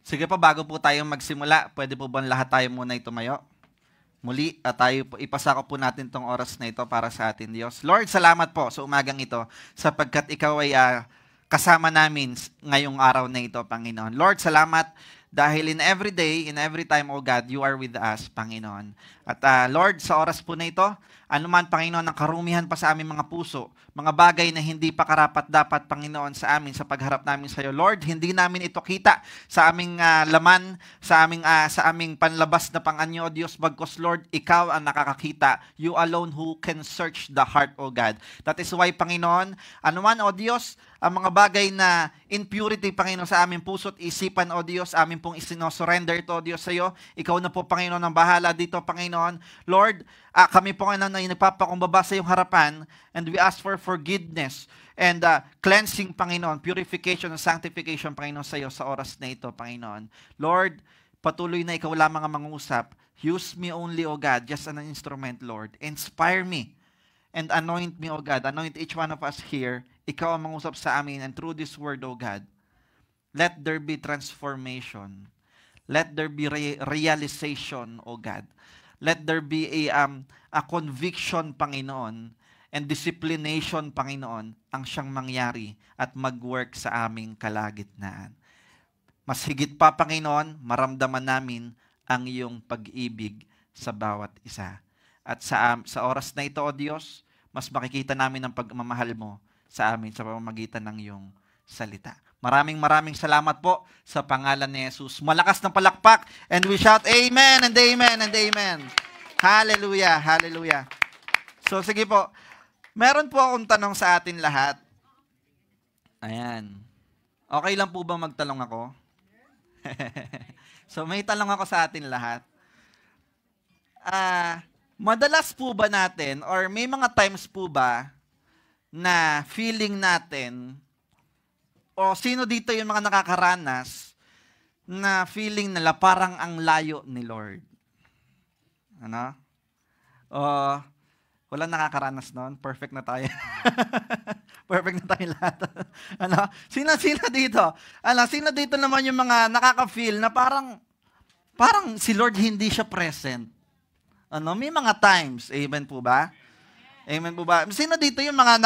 Sige po, bago po tayo magsimula, pwede po ba lahat tayo muna tumayo? Muli, ipasako po natin tong oras na ito para sa atin, Diyos. Lord, salamat po sa umagang ito sapagkat ikaw ay kasama namin ngayong araw na ito, Panginoon. Lord, salamat dahil in every day, in every time, O God, you are with us, Panginoon. At Lord, sa oras po na ito, anuman, Panginoon, ang karumihan pa sa aming mga puso, mga bagay na hindi pa karapat-dapat, Panginoon, sa amin, sa pagharap namin sa iyo. Lord, hindi namin ito kita sa aming laman, sa aming panlabas na panganyo, O Diyos, bagkos, Lord, ikaw ang nakakakita. You alone who can search the heart, O God. That is why, Panginoon, anuman, O Diyos, ang mga bagay na impurity, Panginoon, sa aming puso't isipan, O Diyos, amin pong isinosurrender ito, O Diyos, sa iyo. Ikaw na po, Panginoon, ang bahala dito, Panginoon. Lord, kami po na nagpapakumbaba sa iyong harapan, and we ask for forgiveness and cleansing, Panginoon, purification and sanctification, Panginoon, sa iyo sa oras na ito, Panginoon. Lord, patuloy na ikaw lamang ang mangusap. Use me only, O God, just an instrument, Lord. Inspire me and anoint me, O God. Anoint each one of us here. Ikaw ang mangusap sa amin, and through this word, O God, let there be transformation. Let there be realization, O God. Let there be a conviction, Panginoon, and disciplination, Panginoon, ang siyang mangyari at mag-work sa aming kalagitnaan. Mas higit pa, Panginoon, maramdaman namin ang iyong pag-ibig sa bawat isa. At sa oras na ito, O Diyos, mas makikita namin ang pagmamahal mo sa amin sa pamamagitan ng iyong salita. Maraming salamat po sa pangalan ni Jesus. Malakas ng palakpak, and we shout amen and amen and amen. Hallelujah, hallelujah. So sige po, meron po akong tanong sa atin lahat. Ayan. Okay lang po ba magtanong ako? So may tanong ako sa atin lahat. Madalas po ba natin, or may mga times po ba na feeling natin, o sino dito yung mga nakakaranas na feeling nila parang ang layo ni Lord? Ano? Wala nakakaranas noon? Perfect na tayo. Perfect na tayo lahat. Ano? Sino dito? Sino dito naman yung mga nakaka-feel na parang si Lord hindi siya present? Ano? May mga times. Amen po ba? Amen po ba? Sino dito yung mga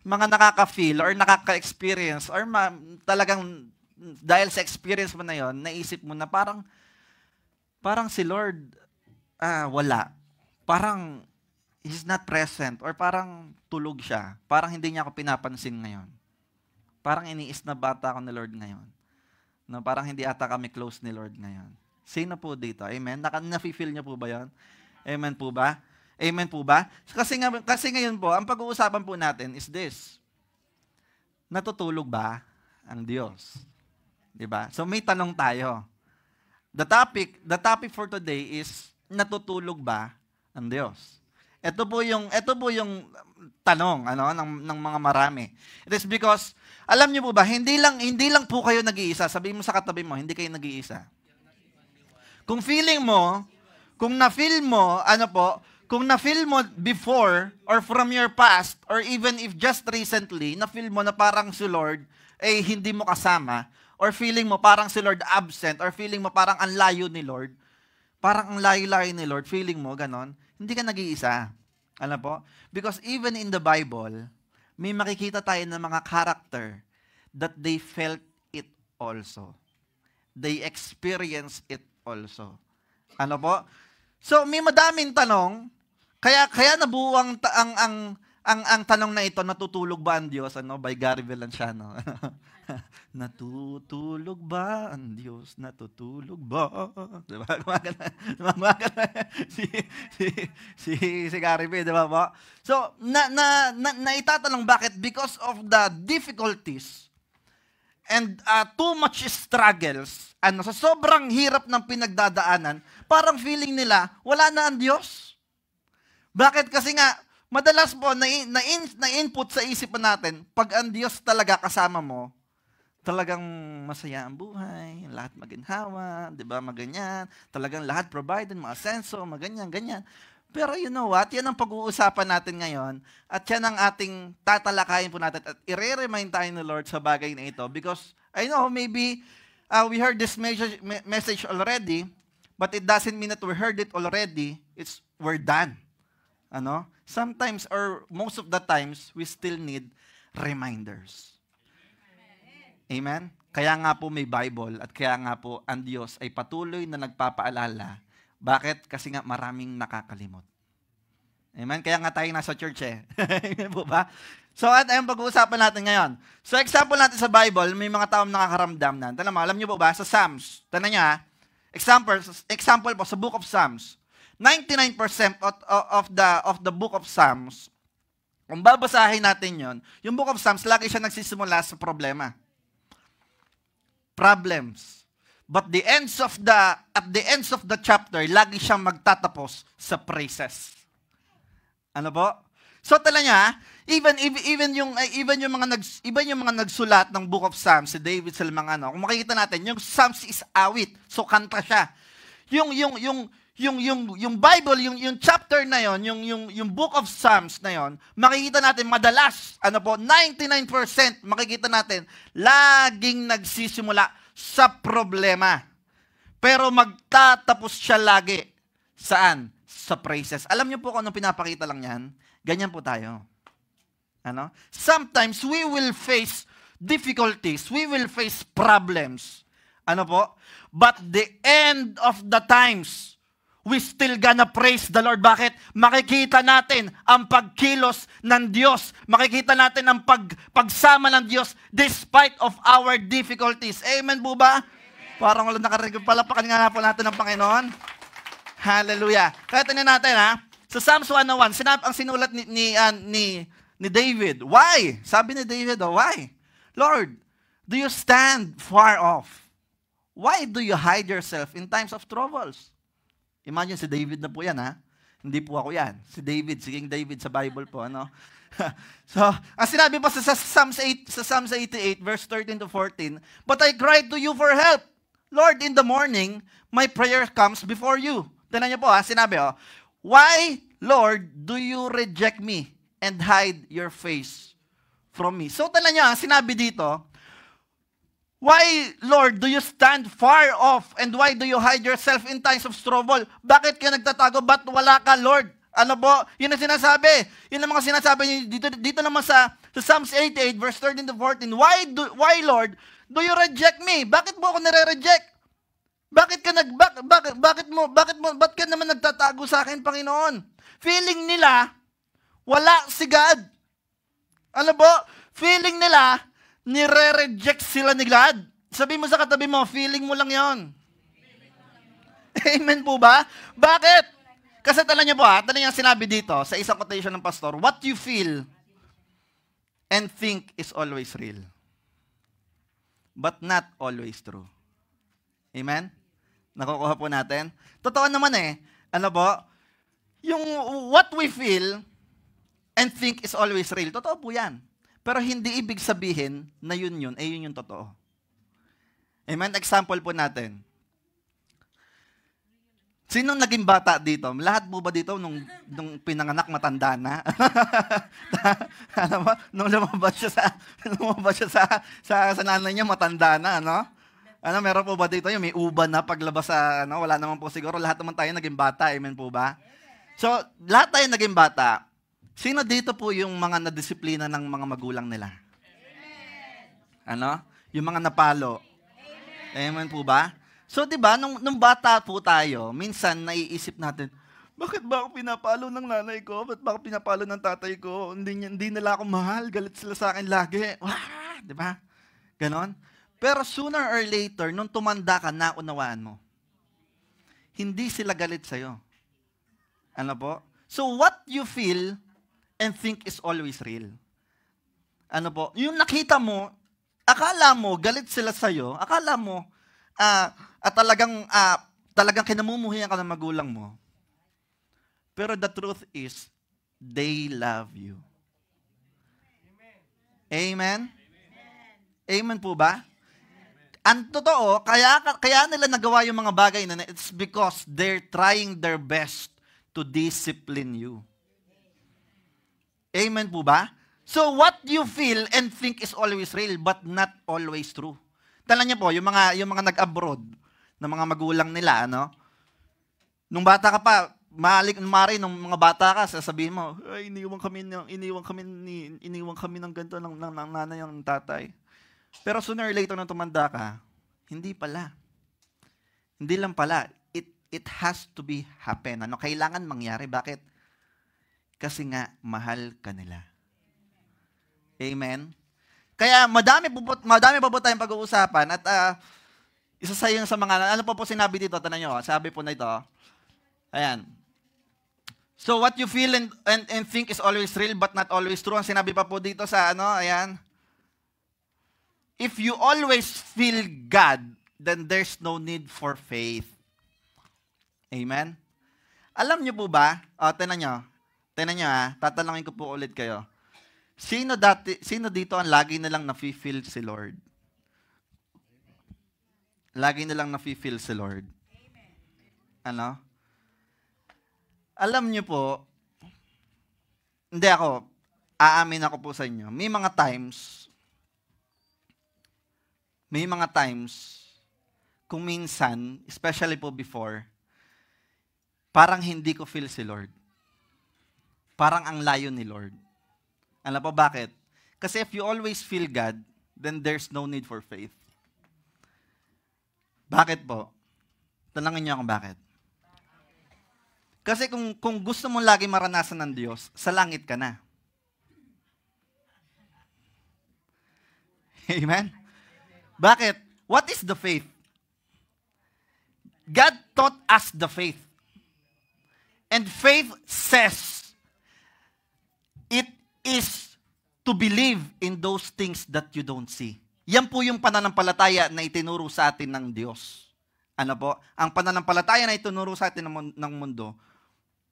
nakaka-feel or nakaka-experience or talagang dahil sa experience mo na yon, naisip mo na parang si Lord wala. Parang He's not present or parang tulog siya. Parang hindi niya ako pinapansin ngayon. Parang iniis na bata ako ni Lord ngayon. No, parang hindi ata kami close ni Lord ngayon. Sino po dito? Amen? Na-feel niyo po ba yon? Amen po ba? Amen po ba? Kasi ngayon po, ang pag-uusapan po natin is this. Natutulog ba ang Diyos? Diba? So may tanong tayo. The topic for today is, natutulog ba ang Diyos? Ito po yung tanong ng mga marami. It is because, alam niyo po ba, hindi lang po kayo nag-iisa. Sabihin mo sa katabi mo, hindi kayo nag-iisa. Kung na-feel mo before or from your past or even if just recently, na-feel mo na parang si Lord hindi mo kasama or feeling mo parang si Lord absent or feeling mo parang ang layo ni Lord, parang ang layo-layo ni Lord, feeling mo ganon, hindi ka nag-iisa. Alam po? Because even in the Bible, may makikita tayo ng mga character that they felt it also. They experienced it also. Ano po? So, may madaming tanong, kaya nabuo ang tanong na ito, natutulog ba ang Diyos? By Gary Valenciano. Natutulog ba ang Diyos? Natutulog ba? Diba? Si Gary V, diba po? So, naitatanong bakit? Because of the difficulties and too much struggles, sa sobrang hirap ng pinagdadaanan, parang feeling nila, wala na ang Diyos. Bakit? Kasi nga, madalas po, na-input sa isipan natin, pag ang Diyos talaga kasama mo, talagang masaya ang buhay, lahat maginhawa, di ba, maganyan, talagang lahat provided, mga senso, maganyan, ganyan. Pero you know what, yan ang pag-uusapan natin ngayon, at yan ang ating tatalakayin po natin, at i-remind tayo ni Lord sa bagay na ito, because I know, maybe, we heard this message already, but it doesn't mean that we heard it already. We're done. Ano? Sometimes or most of the times, we still need reminders. Amen? Kaya nga po may Bible at kaya nga po ang Diyos ay patuloy na nagpapaalala. Bakit? Kasi nga maraming nakakalimot. Amen? Kaya nga tayo nasa church eh. Amen po ba? So, at ayun pag-uusapan natin ngayon. So, example natin sa Bible, may mga taong nakakaramdam na. Tanong mo, alam niyo po ba, sa Psalms, tanong niya, example po sa Book of Psalms, 99% of the Book of Psalms, kung babasahin natin yon, yung Book of Psalms, lagi siya nagsisimula sa problema. Problems. But at the ends of the chapter, lagi siyang magtatapos sa praises. Ano po? So tala niya, even yung mga nagsulat ng Book of Psalms, si David sa mga ano, kung makikita natin, yung Psalms is awit. So kanta siya. Yung Bible, yung chapter na yon, yung Book of Psalms na yon, makikita natin madalas, 99% makikita natin laging nagsisimula sa problema. Pero magtatapos siya lagi saan? Sa praises. Alam niyo po kung anong pinapakita lang yan? Ganyan po tayo. Sometimes we will face difficulties, we will face problems. But the end of the times, we still gonna praise the Lord. Bakit? Makikita natin ang pagkilos ng Diyos. Makikita natin ang pagsama ng Diyos despite of our difficulties. Amen po ba? Amen. Parang wala nakarinig. Palapakan nga po natin ng Panginoon. Hallelujah. Kaya tingnan natin sa Psalms 101, ang sinulat ni David. Why? Sabi ni David, why? Lord, do you stand far off? Why do you hide yourself in times of troubles? Imagine si David na po yan, Hindi po ako yan. Si David, si King David sa Bible po, So, ang sinabi pa sa Psalms 88, verse 13 to 14, but I cried to you for help. Lord, in the morning, my prayer comes before you. Tignan niyo po, sinabi, why, Lord, do you reject me and hide your face from me? So, tignan niyo, sinabi dito, why, Lord, do you stand far off and why do you hide yourself in times of trouble? Bakit ka nagtatago? Ba't wala ka, Lord? Ano po? Yun ang sinasabi. Yun ang mga sinasabi dito naman sa Psalms 88, verse 13 to 14. Why, Lord, do you reject me? Bakit mo ako nire-reject? Ba't ka naman nagtatago sa akin, Panginoon? Feeling nila, wala si God. Ano po? Feeling nila, nire-reject sila ni God. Sabi mo sa katabi mo, feeling mo lang yon. Amen po ba? Bakit? Kasi tala niyo po tala niyo sinabi dito sa isang quotation ng pastor, what you feel and think is always real. But not always true. Amen? Nakukuha po natin? Totoo naman yung what we feel and think is always real. Totoo po yan. Pero hindi ibig sabihin na yun yung totoo. Amen? Example po natin. Sinong naging bata dito? Lahat po ba dito nung pinanganak matanda na? Nung lumabas siya sa nanay niya matanda na, meron po ba dito yung may uban na paglabas sa, wala naman po siguro. Lahat naman tayo naging bata. Amen po ba? So, lahat tayo naging bata. Sino dito po yung mga nadisiplina ng mga magulang nila? Amen. Yung mga napalo. Amen po ba? So, di ba, nung bata po tayo, minsan naiisip natin, bakit ba ako pinapalo ng nanay ko? Bakit ba ako pinapalo ng tatay ko? Hindi nila ako mahal. Galit sila sa akin lagi. Wah! Di ba? Ganon. Pero sooner or later, nung tumanda ka, naunawaan mo. Hindi sila galit sa'yo. Ano po? So, what you feel and think is always real. Ano po? Yung nakita mo, akala mo, galit sila sa'yo, akala mo, talagang kinamumuhian ka ng magulang mo. Pero the truth is, they love you. Amen? Amen po ba? Ang totoo, kaya nila nagawa yung mga bagay na it's because they're trying their best to discipline you. Amen po ba? So what you feel and think is always real but not always true. Tala niyo po, yung mga nag-abroad, ng mga magulang nila, ano? Nung bata ka pa, mari nung mga bata ka, sasabihin mo, ay, iniwan kami ng ganito ng nanay ng tatay. Pero sooner or later nung tumanda ka, hindi pala. Hindi lang pala. It has to be happen. Ano? Kailangan mangyari. Bakit? Kasi nga, mahal ka nila. Amen? Kaya madami pa po tayong pag-uusapan at isa sa yung sa mga, ano po sinabi dito, tanan nyo, sabi po na ito, ayan. So what you feel and think is always real but not always true. Ang sinabi pa po dito sa ano, ayan. If you always feel God, then there's no need for faith. Amen? Alam nyo po ba, tinan nyo tatanungin ko po ulit kayo. Sino dito ang lagi na lang nafe-feel si Lord? Lagi na lang nafe-feel si Lord. Ano? Alam niyo po, hindi ako, aamin ako po sa inyo, may mga times, kung minsan, especially po before, parang hindi ko feel si Lord. Parang ang layo ni Lord. Alam po bakit? Kasi if you always feel God, then there's no need for faith. Bakit po? Tanungin niyo ako bakit. Kasi kung gusto mo lagi maranasan ng Diyos, sa langit ka na. Amen? Bakit? What is the faith? God taught us the faith. And faith says, it is to believe in those things that you don't see. Yan po yung pananampalataya na itinuro sa atin ng Diyos. Ano po? Ang pananampalataya na itinuro sa atin ng mundo,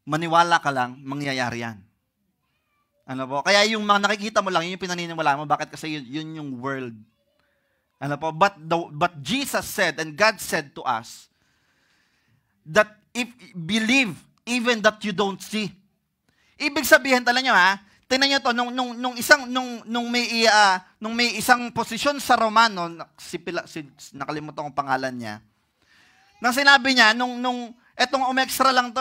maniwala ka lang, mangyayari yan. Ano po? Kaya yung mga nakikita mo lang, yun yung pinaniniwala mo. Bakit? Kasi yun yung world. Ano po? But Jesus said, and God said to us, that if believe, even that you don't see. Ibig sabihin, tala nyo tingnan nyo to, nung may isang posisyon sa Romano, nakalimutan kong pangalan niya, nang sinabi niya, etong umextra lang to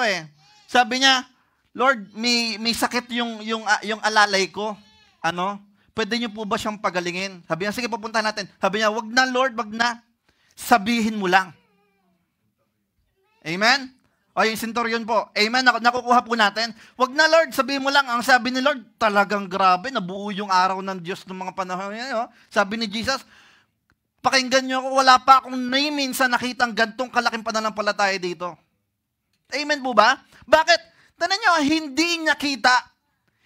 sabi niya, Lord, may sakit yung alalay ko. Ano? Pwede niyo po ba siyang pagalingin? Sabi niya, sige, pupunta natin. Sabi niya, wag na Lord, wag na. Sabihin mo lang. Amen? O yung centurion po, amen, nakukuha po natin. Wag na Lord, sabihin mo lang. Ang sabi ni Lord, talagang grabe, nabuo yung araw ng Diyos ng mga panahon niya. Sabi ni Jesus, pakinggan niyo ako, wala pa akong minsan nakitang gantong kalaking pananampalataya dito. Amen po ba? Bakit? Tanan niyo, hindi niya kita.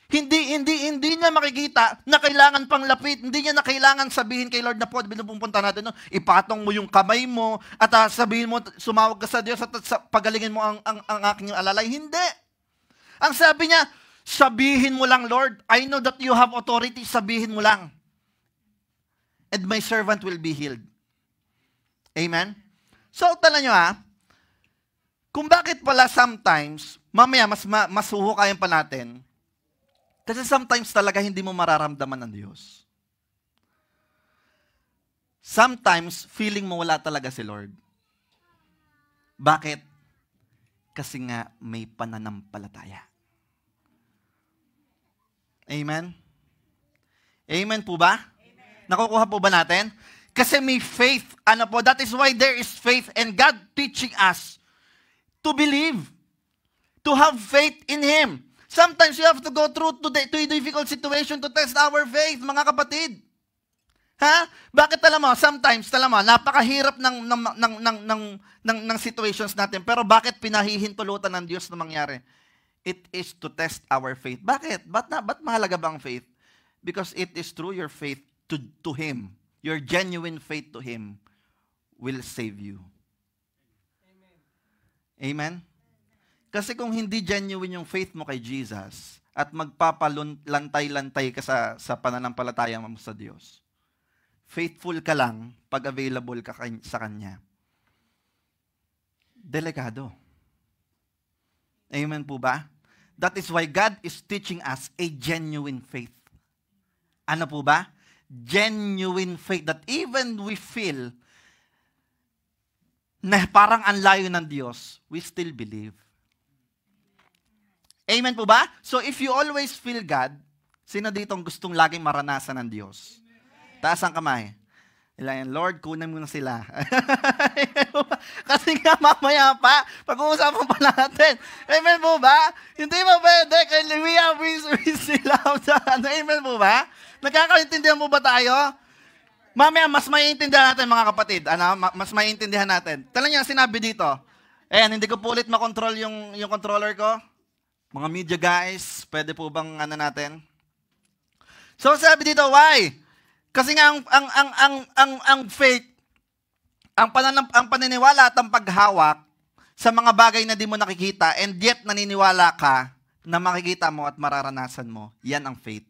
Hindi niya makikita na kailangan pang lapit. Hindi niya na kailangan sabihin kay Lord na po, pinupunta natin, ipatong mo yung kamay mo at sabihin mo, sumawag ka sa Diyos at pagalingin mo ang aking alalay. Hindi. Ang sabi niya, sabihin mo lang, Lord, I know that you have authority, sabihin mo lang. And my servant will be healed. Amen? So, tala nyo kung bakit pala sometimes, mamaya mas huhukayan pa natin, kasi sometimes talaga hindi mo mararamdaman ng Diyos. Sometimes, feeling mo wala talaga si Lord. Bakit? Kasi nga may pananampalataya. Amen? Amen po ba? Amen. Nakukuha po ba natin? Kasi may faith. Ano po? That is why there is faith and God teaching us to believe, to have faith in Him. Sometimes you have to go through to a difficult situation to test our faith, mga kapatid. Bakit sometimes napakahirap ng situations natin, pero bakit pinahihintulutan ng Diyos na mangyari? It is to test our faith. Bakit? Ba't mahalaga ba ang faith? Because it is through your faith to Him. Your genuine faith to Him will save you. Amen? Amen? Kasi kung hindi genuine yung faith mo kay Jesus at magpapalantay-lantay ka sa pananampalataya mo sa Diyos, faithful ka lang pag available ka sa Kanya. Delikado. Amen po ba? That is why God is teaching us a genuine faith. Ano po ba? genuine faith that even we feel na parang ang layo ng Diyos, we still believe. Amen po ba? So if you always feel God, sino ditong gustong laging maranasan ng Diyos? Taas ang kamay. Ilan, Lord, kunan mo na sila. Kasi nga mamaya pa, pag-uusapan pa natin. Amen po ba? Hindi mo pwede, kay we still have that. Amen po ba? Nagkakaintindihan po ba tayo? Mamaya, mas maiintindihan natin mga kapatid. Mas maiintindihan natin. Talang niya sinabi dito. Ayan, hindi ko po ulit makontrol yung controller ko. Mga media guys, pwede po bang natin? So sabi dito, why? Kasi nga ang faith, ang paniniwala at ang paghawak sa mga bagay na di mo nakikita and yet naniniwala ka na makikita mo at mararanasan mo, yan ang faith.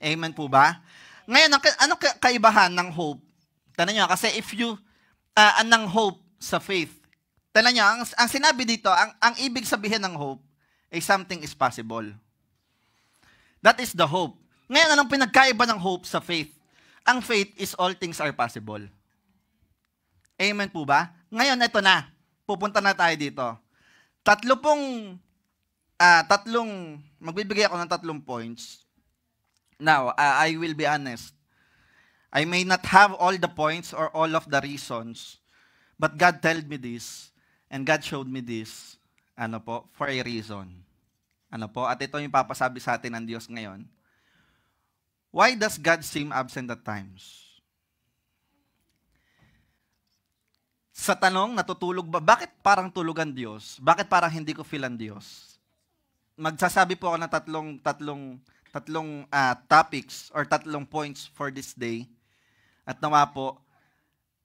Amen po ba? Ngayon, ano kaibahan ng hope? Tanong nyo, kasi if you, ng hope sa faith, tanong nyo, ang sinabi dito, ang ibig sabihin ng hope, ay something is possible. That is the hope. Ngayon, anong pinagkaiba ng hope sa faith? Ang faith is all things are possible. Amen po ba? Ngayon, ito na. Pupunta na tayo dito. Magbibigay ako ng 3 points. Now, I will be honest. I may not have all the points or all of the reasons, but God told me this, and God showed me this, for a reason. At ito yung papasabi sa atin ng Diyos ngayon. Why does God seem absent at times? Sa tanong, natutulog ba? Bakit parang tulog ang Diyos? Bakit parang hindi ko feel ang Diyos? Magsasabi po ako ng tatlong topics or 3 points for this day. At nawa po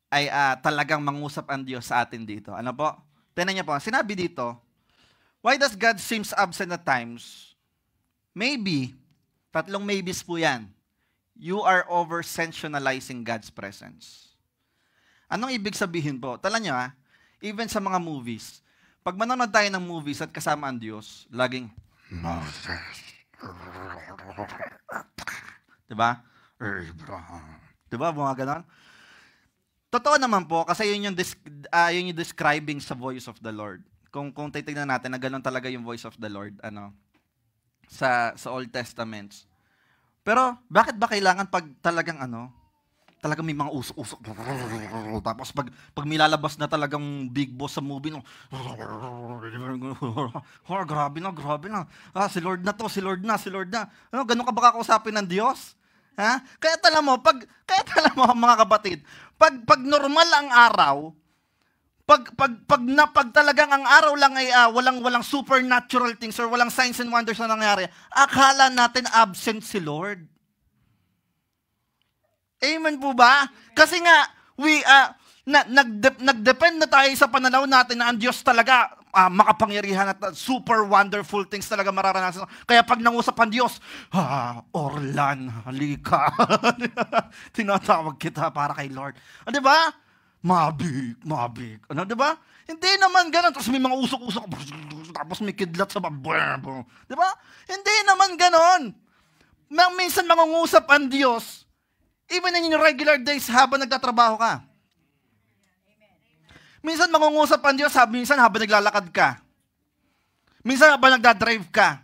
ay talagang mangusap ang Diyos sa atin dito. Ano po? Tingnan niyo po, sinabi dito, why does God seems absent at times? Maybe, 3 maybes po yan. You are over-sensationalizing God's presence. Anong ibig sabihin po? Tala nyo even sa mga movies, pag manonood tayo ng movies at kasama ang Diyos, laging, diba? Diba? Mga ganon? Totoo naman po, kasi yun yung describing sa voice of the Lord. Kung titignan natin na ganon talaga yung voice of the Lord, sa Old Testaments. Pero, bakit ba kailangan pag talagang talagang may mga usok-usok. Tapos pag milalabas na talagang big boss sa movie, grabe na. Si Lord na to, si Lord na. Ganun ka ba kakausapin ng Diyos? Ha? Kaya tala mo mga kapatid, pag normal ang araw, pag talagang ang araw lang ay walang supernatural things or walang signs and wonders na nangyari, akala natin absent si Lord. Amen po ba? Kasi nga, nagdepend na tayo sa pananaw natin na ang Diyos talaga makapangyarihan at super wonderful things talaga mararanasan. Kaya pag nangusap ang Diyos, Orlan, halika. Tinatawag kita para kay Lord. Di ba? Mabig. Di ba? Hindi naman ganun. Tapos may mga usok-usok. Tapos may kidlat sa babo. Di ba? Hindi naman ganun. Minsan mangungusap ang Diyos, even in your regular days habang nagtatrabaho ka. Minsan mangungusap ang Diyos, minsan habang naglalakad ka. Minsan habang nagdadrive ka.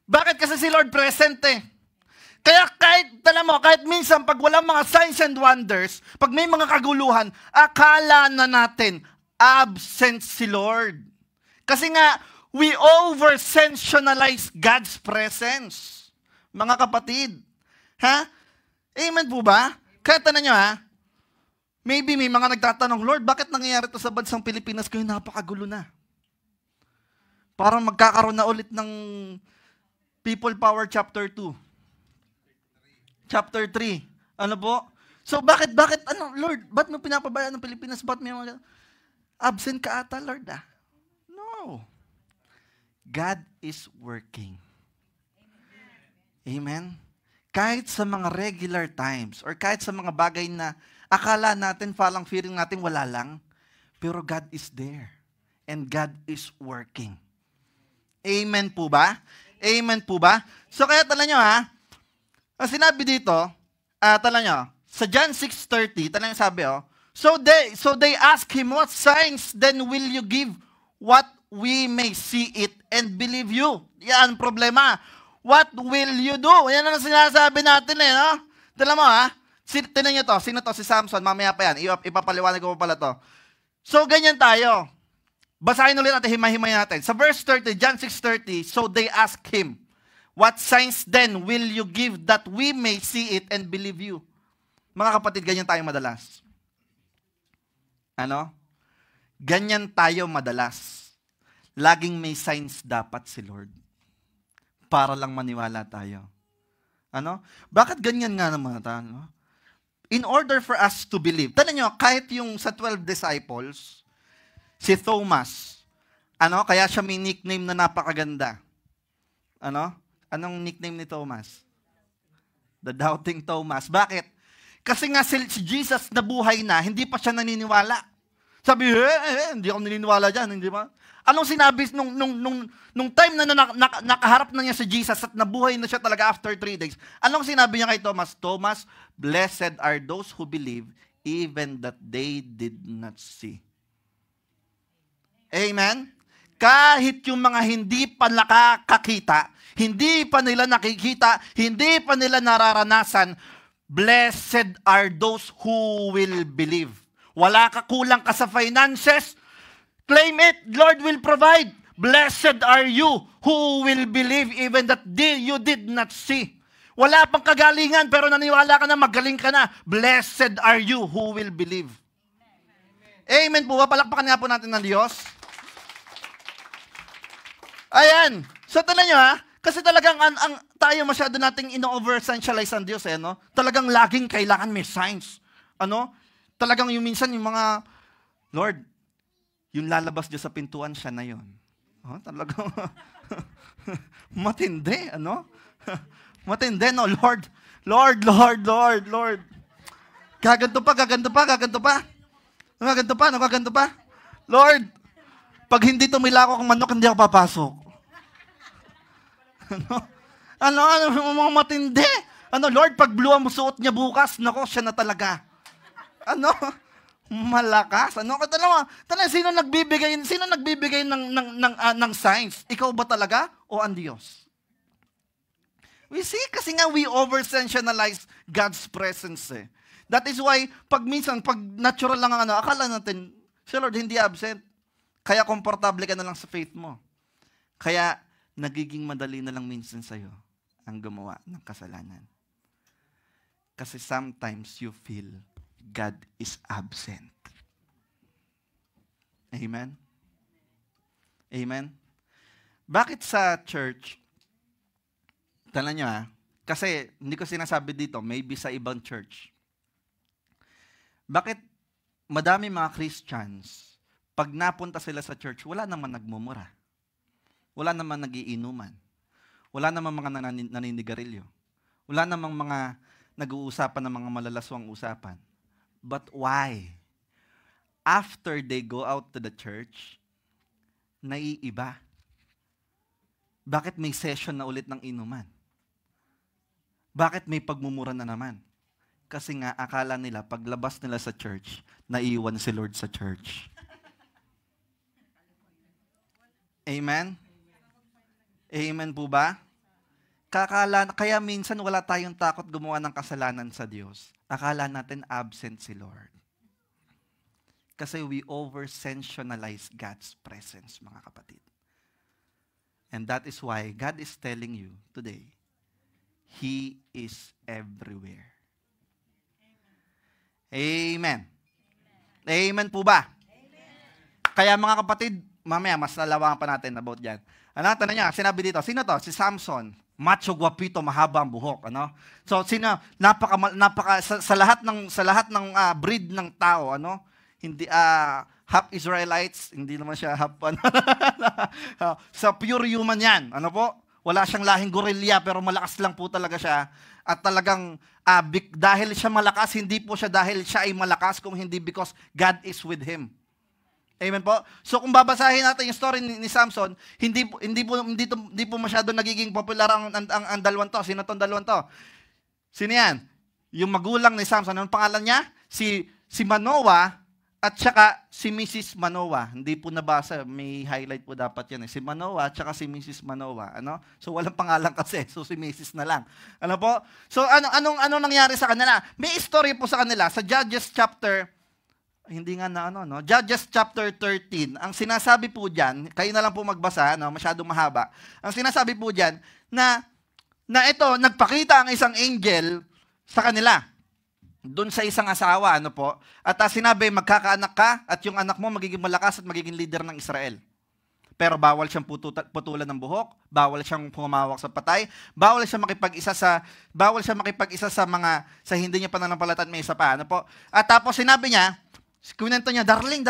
Bakit? Kasi si Lord present eh. Kaya kahit minsan pag walang mga signs and wonders, pag may mga kaguluhan, akala na natin, absent si Lord. Kasi nga, we over-sensationalize God's presence. Mga kapatid. Ha? Amen po ba? Kaya tanong nyo maybe may mga nagtatanong, Lord, bakit nangyayari ito sa bansang Pilipinas kayo napakagulo na? Parang magkakaroon na ulit ng People Power Chapter 2. Chapter 3. Ano po? So bakit, Lord, ba't mo pinapabayaan ng Pilipinas? Ba't may mga absent ka ata, Lord? No. God is working. Amen? Kahit sa mga regular times or kahit sa mga bagay na akala natin, falang feeling natin wala lang, pero God is there. And God is working. Amen po ba? Amen po ba? So kaya tala nyo ang sinabi dito, Tala nyo, sa John 6:30, tala nyo sabi, So they ask him, what signs then will you give what we may see it and believe you? Yan, problema. What will you do? Yan ang sinasabi natin no? Tala mo tinan nyo to, sino to? Si Samson, mamaya pa yan. Ipapaliwanag ko pala to. So, ganyan tayo. Basahin ulit natin, himay-himay natin. Sa verse 30, John 6:30, so they ask him, what signs then will you give that we may see it and believe you? Mga kapatid, ganyan tayo madalas. Ganyan tayo madalas. Laging may signs dapat si Lord. Para lang maniwala tayo. Bakit ganyan nga naman tayo? In order for us to believe. Tala nyo, kahit yung sa 12 disciples, si Thomas, kaya siya may nickname na napakaganda. Anong nickname ni Thomas? The Doubting Thomas. Bakit? Kasi nga si Jesus na buhay na, hindi pa siya naniniwala. Sabi, hindi ako naniniwala dyan, hindi ba? Anong sinabi nung time na nakaharap na niya si Jesus at nabuhay na siya talaga after 3 days? Anong sinabi niya kay Thomas? Thomas, blessed are those who believe even that they did not see. Amen? Kahit yung mga hindi pa nakakakita, hindi pa nila nakikita, hindi pa nila nararanasan, blessed are those who will believe. Wala ka, kulang ka sa finances, claim it, Lord will provide. Blessed are you who will believe even that you did not see. Wala pang kagalingan pero naniwala ka na, magaling ka na. Blessed are you who will believe. Amen po ba? Palakpakan nga po natin ng Diyos. Ayan. So, tanan nyo kasi talagang tayo masyado nating ino-over-essentialize ang Diyos Talagang laging kailangan may signs. Talagang yung minsan yung mga, Lord, yung lalabas Diyos sa pintuan, siya na yun. Talagang matindi, matindi, no? Lord. Gaganto pa. Lord, pag hindi tumila ako kung manok, hindi ako papasok. Mga matindi. Lord, pag blue ang suot niya bukas, nako, siya na talaga. Malakas. Sino nagbibigay ng signs? Ikaw ba talaga o ang Diyos? We see, kasi nga we over-sensationalize God's presence That is why, pag natural lang ang akala natin, si Lord hindi absent. Kaya komportable ka na lang sa faith mo. Kaya, nagiging madali na lang minsan sa'yo ang gumawa ng kasalanan. Kasi sometimes you feel God is absent. Amen? Amen? Bakit sa church, tala nyo kasi hindi ko sinasabi dito, maybe sa ibang church. Bakit madami mga Christians, pag napunta sila sa church, wala naman nagmumura. Wala naman nagiinuman. Wala naman mga naninigarilyo. Wala namang mga nag-uusapan ng mga malalaswang usapan. But why? After they go out to the church, naiiba. Bakit may session na ulit ng inuman? Bakit may pagmumura na naman? Kasi nga akala nila, paglabas nila sa church, naiwan si Lord sa church. Amen? Amen po ba? Kaya minsan wala tayong takot gumawa ng kasalanan sa Diyos. Akala natin absent si Lord. Kasi we over-sensationalize God's presence, mga kapatid. And that is why God is telling you today, He is everywhere. Amen. Amen po ba? Amen. Kaya mga kapatid, mamaya mas lalawangan pa natin about dyan. Tanong niya, sinabi dito, sino to? Si Samson. Macho, guwapito, mahaba ang buhok, So sino sa lahat ng breed ng tao, hindi half Israelites, hindi naman siya half sa pure human 'yan. Wala siyang lahing gorilla pero malakas lang po talaga siya. At talagang dahil siya malakas, hindi po siya dahil siya ay malakas, kung hindi because God is with him. Amen po? So kung babasahin natin yung story ni Samson, hindi po masyado nagiging popular ang dalawang to. Sino tong dalawang to? Sino yan? yung magulang ni Samson, anong pangalan niya? Si Manoah at saka si Mrs. Manoah. Hindi po nabasa, may highlight po dapat yan. Si Manoah at saka si Mrs. Manoah. Ano? So walang pangalan kasi, so si Mrs. na lang. Ano po? So anong nangyari sa kanila? May story po sa kanila sa Judges chapter Judges chapter 13. Ang sinasabi po diyan, kayo na lang po magbasa, masyadong mahaba. Ang sinasabi po diyan na ito, nagpakita ang isang angel sa kanila. Doon sa isang asawa, At sinabi, magkakaanak ka at yung anak mo magiging malakas at magiging leader ng Israel. Pero bawal siyang putulan ng buhok, bawal siyang pumawak sa patay, bawal siyang makipag-isa sa hindi niya pananampalataya, may isa pa, At tapos sinabi niya, kunento niya, darling.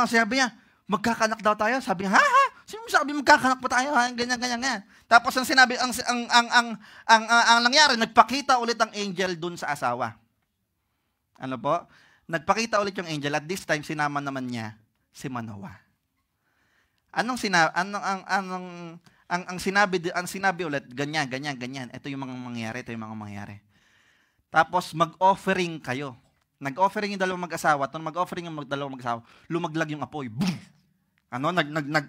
Sinabi niya, magkakaanak daw tayo. Sabi niya, ha? Sino sabi magkakaanak pa tayo? Ha? Ganyan. Tapos ang sinabi, ang nangyari, nagpakita ulit ang angel dun sa asawa. Nagpakita ulit yung angel at this time sinama naman niya si Manoah. Ang sinabi ulit, ganyan. Ito yung mga mangyayari. Tapos mag-offering kayo. Nag-offering yung dalawang mag-asawa, lumaglag yung apoy. Boom!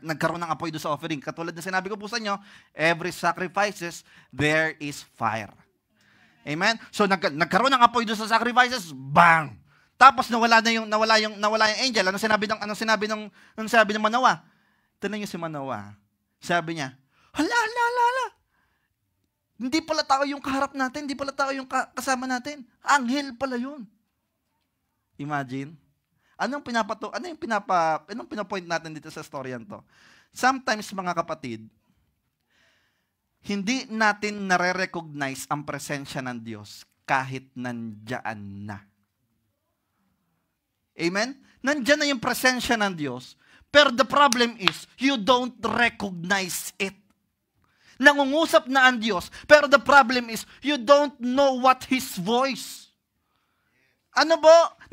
Nagkaroon ng apoy doon sa offering. Katulad na sinabi ko po sa inyo, every sacrifices, there is fire. Amen? So nagkaroon ng apoy doon sa sacrifices, bang! Tapos nawala yung angel. Ano sinabi ng Manoah? Tignan niyo si Manoah. Sabi niya, hala. Hindi pala tao yung kaharap natin, hindi pala tao yung kasama natin. Anghel pala yun. Imagine. Anong pinapoint natin dito sa storyan to? Sometimes, mga kapatid, hindi natin nare-recognize ang presensya ng Diyos kahit nandiyan na. Amen? Nandiyan na yung presensya ng Diyos, pero the problem is, you don't recognize it. Nangungusap na ang Diyos, pero the problem is, you don't know what His voice.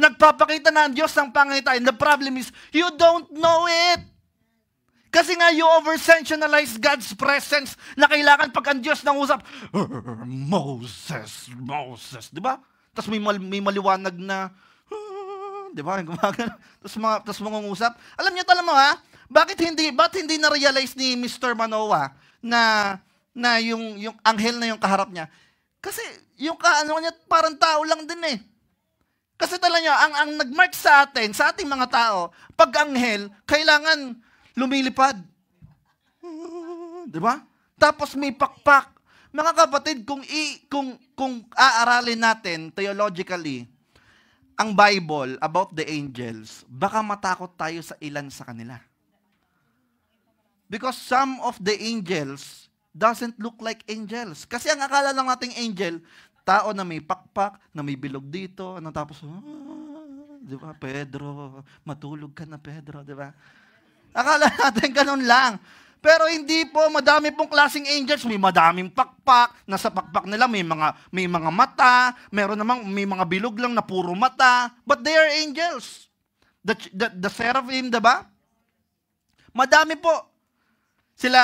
Nagpapakita na ang Diyos ng pangitain. The problem is, you don't know it. Kasi nga, you over-sensationalize God's presence na kailangan pag ang Diyos nang usap, Moses. Di ba? Tapos may maliwanag na, di ba? Tapos mangungusap. Alam niyo, ba't hindi na-realize ni Mr. Manoah na yung anghel na yung kaharap niya? Kasi yung niya, parang tao lang din eh. Kasi talaga ang nag-mark sa atin, sa ating mga tao, pag anghel, kailangan lumilipad. Di ba? Tapos may pakpak. Mga kapatid, kung aaralin natin theologically ang Bible about the angels, baka matakot tayo sa ilan sa kanila. Because some of the angels doesn't look like angels. Kasi ang akala lang nating angel, tao na may pakpak, na may bilog dito, tapos, di ba, Pedro, matulog ka na, Pedro, di ba? Akala natin ganun lang. Pero hindi po, madami pong klaseng angels, may madaming pakpak, nasa pakpak nila may mga mata, may mga bilog lang na puro mata, but they are angels. The seraphim, di ba? Madami po. Sila,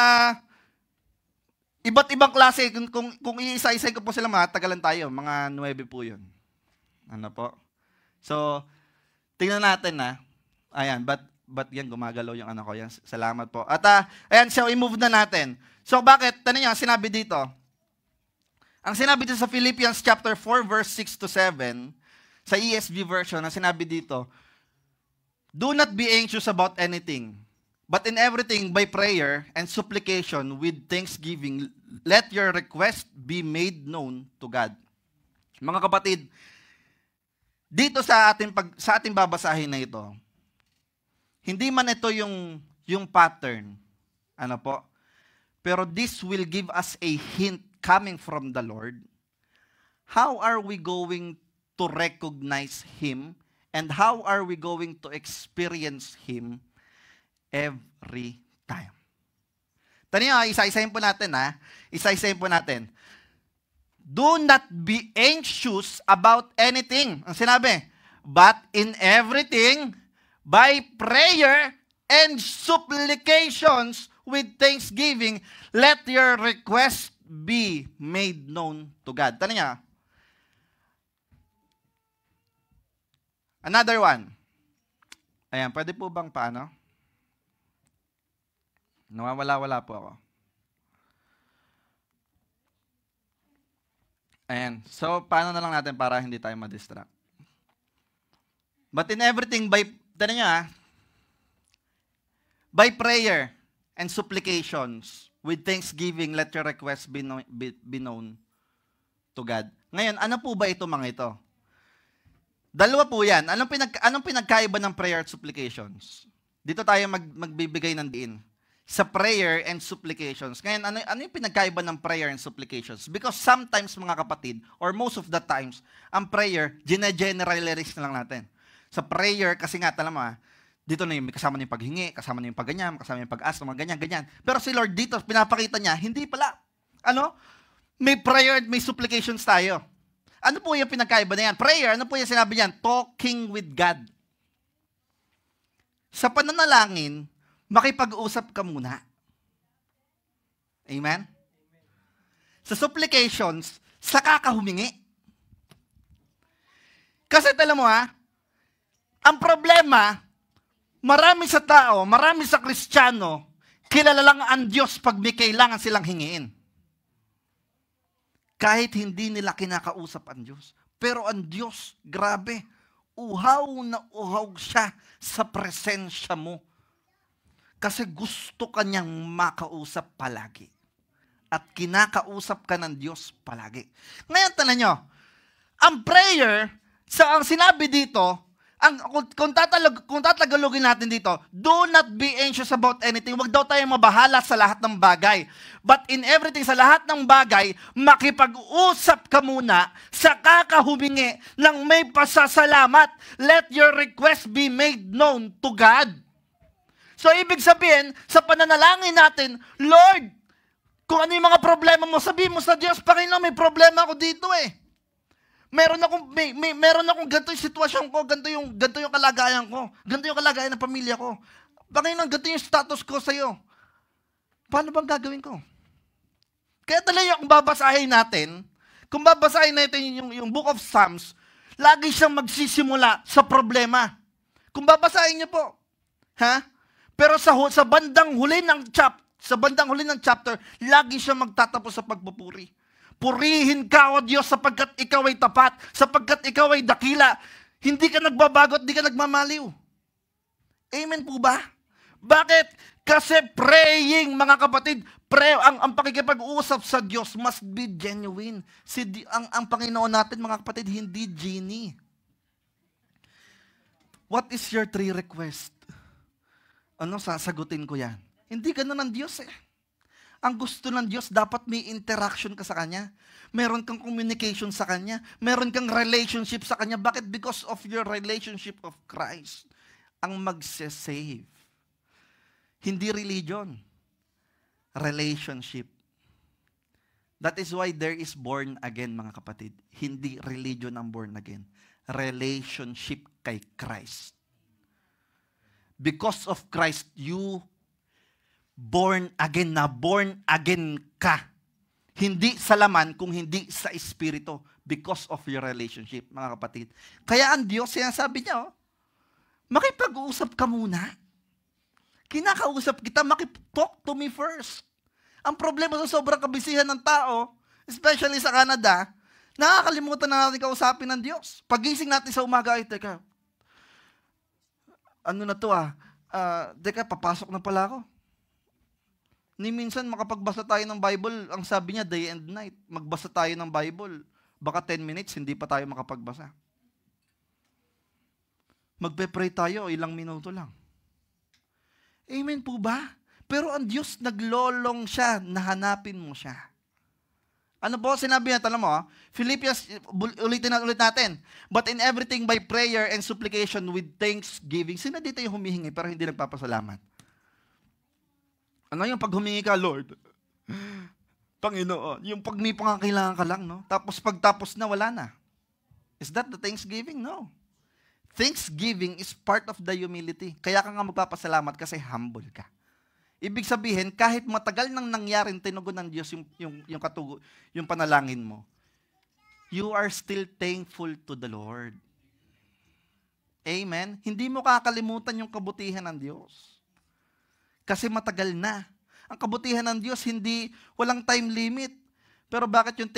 iba't ibang klase, kung iisa-isay ko po sila, matagalan tayo. Mga 9 po yun. So, tingnan natin Ayan, but yan, gumagalaw yung ko. Yan, salamat po. At, ayan, so i-move na natin. So, bakit? Tanong niyo, sinabi dito. Ang sinabi dito sa Philippians chapter 4, verse 6 to 7, sa ESV version, ang sinabi dito, do not be anxious about anything, but in everything, by prayer and supplication with thanksgiving, let your request be made known to God. Mga kapatid, dito sa ating babasahin na ito, hindi man ito yung pattern, pero this will give us a hint coming from the Lord. How are we going to recognize Him, and how are we going to experience Him every time? Taniyo, isa-isahin po natin Isa-isahin po natin. Do not be anxious about anything. Ang sinabi, but in everything, by prayer and supplications with thanksgiving, let your request be made known to God. Taniyo, Another one. Ayan, pwede po bang paano? Nawawala-wala po ako. Ayan. So, paano na lang natin para hindi tayo ma-distract? But in everything, tanong nyo by prayer and supplications, with thanksgiving, let your requests be known to God. Ngayon, ano po ba ito mga ito? Dalawa po yan. Anong pinagkaiba ng prayer at supplications? Dito tayo magbibigay ng diin. Sa prayer and supplications. Ngayon, ano yung pinagkaiba ng prayer and supplications? Because sometimes, mga kapatid, or most of the times, ang prayer, gine-generalize na lang natin. Sa prayer, kasi nga, alam mo dito na yung kasama na yung paghingi, kasama na yung pagganyan, kasama yung pag-ask, mga ganyan. Pero si Lord dito, pinapakita niya, hindi pala. May prayer at may supplications tayo. Ano po yung pinagkaiba na yan? Prayer, ano po yung sinabi niyan? Talking with God. Sa pananalangin, makipag-usap ka muna. Amen? Sa supplications, saka ka humingi. Kasi alam mo ang problema, marami sa tao, marami sa Kristiyano, kilala lang ang Diyos pag may kailangan silang hingiin. Kahit hindi nila kinakausap ang Diyos. Pero ang Diyos, grabe, uhaw na uhaw siya sa presensya mo. Kasi gusto kanyang makausap palagi. At kinakausap ka ng Diyos palagi. Ngayon, tanong nyo, ang prayer, ang sinabi dito, kung tatagalogin natin dito, do not be anxious about anything. Huwag daw tayo mabahala sa lahat ng bagay. But in everything, sa lahat ng bagay, makipag-usap ka muna, saka ka humingi ng may pasasalamat. Let your request be made known to God. So, ibig sabihin, sa pananalangin natin, Lord, kung ano yung mga problema mo, sabihin mo sa Diyos, Panginoon, may problema ako dito Meron akong ganito yung sitwasyon ko, ganito yung kalagayan ko, ganito yung kalagayan ng pamilya ko. Panginoon, ganito yung status ko sa iyo. Paano bang gagawin ko? Kaya talaga kung babasahin natin yung Book of Psalms, lagi siyang magsisimula sa problema. Kung babasahin niyo po, Pero sa bandang huli ng chapter, lagi siyang magtatapos sa pagpupuri. Purihin ka, O Diyos, sapagkat ikaw ay tapat, sapagkat ikaw ay dakila. Hindi ka nagbabago at hindi ka nagmamaliw. Amen po ba? Bakit? Kasi praying, mga kapatid, ang pakikipag-usap sa Diyos must be genuine. Ang Panginoon natin, mga kapatid, hindi genie. What is your 3 request? Sasagutin ko yan? Hindi ganun ang Diyos Ang gusto ng Diyos, dapat may interaction ka sa Kanya. Meron kang communication sa Kanya. Meron kang relationship sa Kanya. Bakit? Because of your relationship of Christ. Ang magse-save. Hindi religion. Relationship. That is why there is born again, mga kapatid. Hindi religion ang born again. Relationship kay Christ. Because of Christ, you born again ka. Hindi sa laman, kung hindi sa espiritu. Because of your relationship, mga kapatid. Kaya ang Diyos, sinasabi niya, makipag-uusap ka muna. Kinakausap kita, talk to me first. Ang problema sa sobrang kabisihan ng tao, especially sa Canada, nakakalimutan na natin kausapin ng Diyos. Pagising natin sa umaga, teka, teka, papasok na pala ako. Ni minsan makapagbasa tayo ng Bible, ang sabi niya day and night. Magbasa tayo ng Bible. Baka 10 minutes, hindi pa tayo makapagbasa. Magpe-pray tayo, ilang minuto lang. Amen po ba? Pero ang Diyos naglolong siya, nahanapin mo siya. Ano po sinabi niya? Alam mo, Philippians, ulit natin. But in everything by prayer and supplication with thanksgiving. Sino dito yung humihingi pero hindi nagpapasalamat? Ano yung pag humingi ka, Lord? Panginoon, yung pag may pangangailangan ka lang, no? Tapos pagtapos na, wala na. Is that the thanksgiving? No. Thanksgiving is part of the humility. Kaya ka nga magpapasalamat kasi humble ka. Ibig sabihin, kahit matagal nang nangyaring tinugon ng Diyos yung panalangin mo, you are still thankful to the Lord. Amen? Hindi mo kakalimutan yung kabutihan ng Diyos. Kasi matagal na. Ang kabutihan ng Diyos, walang time limit. Pero bakit yung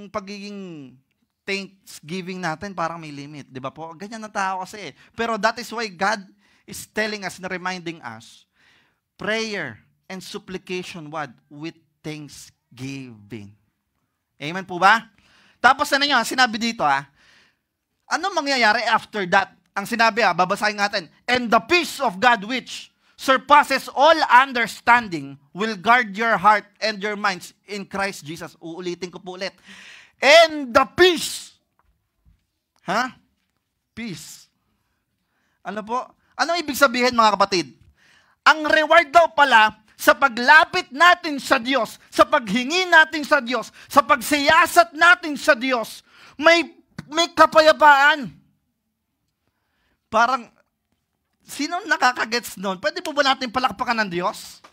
pagiging thanksgiving natin parang may limit? Di ba po? Ganyan ang tao kasi. Pero that is why God is telling us, reminding us, prayer and supplication with thanksgiving. Amen po ba? Tapos sinabi dito ano mangyayari after that? Ang sinabi babasahin natin, and the peace of God which surpasses all understanding will guard your heart and your minds in Christ Jesus. Uulitin ko po ulit. And the peace. Peace. Ano po? Ano ibig sabihin mga kapatid? Ang reward daw pala sa paglapit natin sa Diyos, sa paghingi natin sa Diyos, sa pagsiyasat natin sa Diyos, may kapayapaan. Parang, sino nakakagets nun? Pwede po ba natin palakpakan ng Diyos?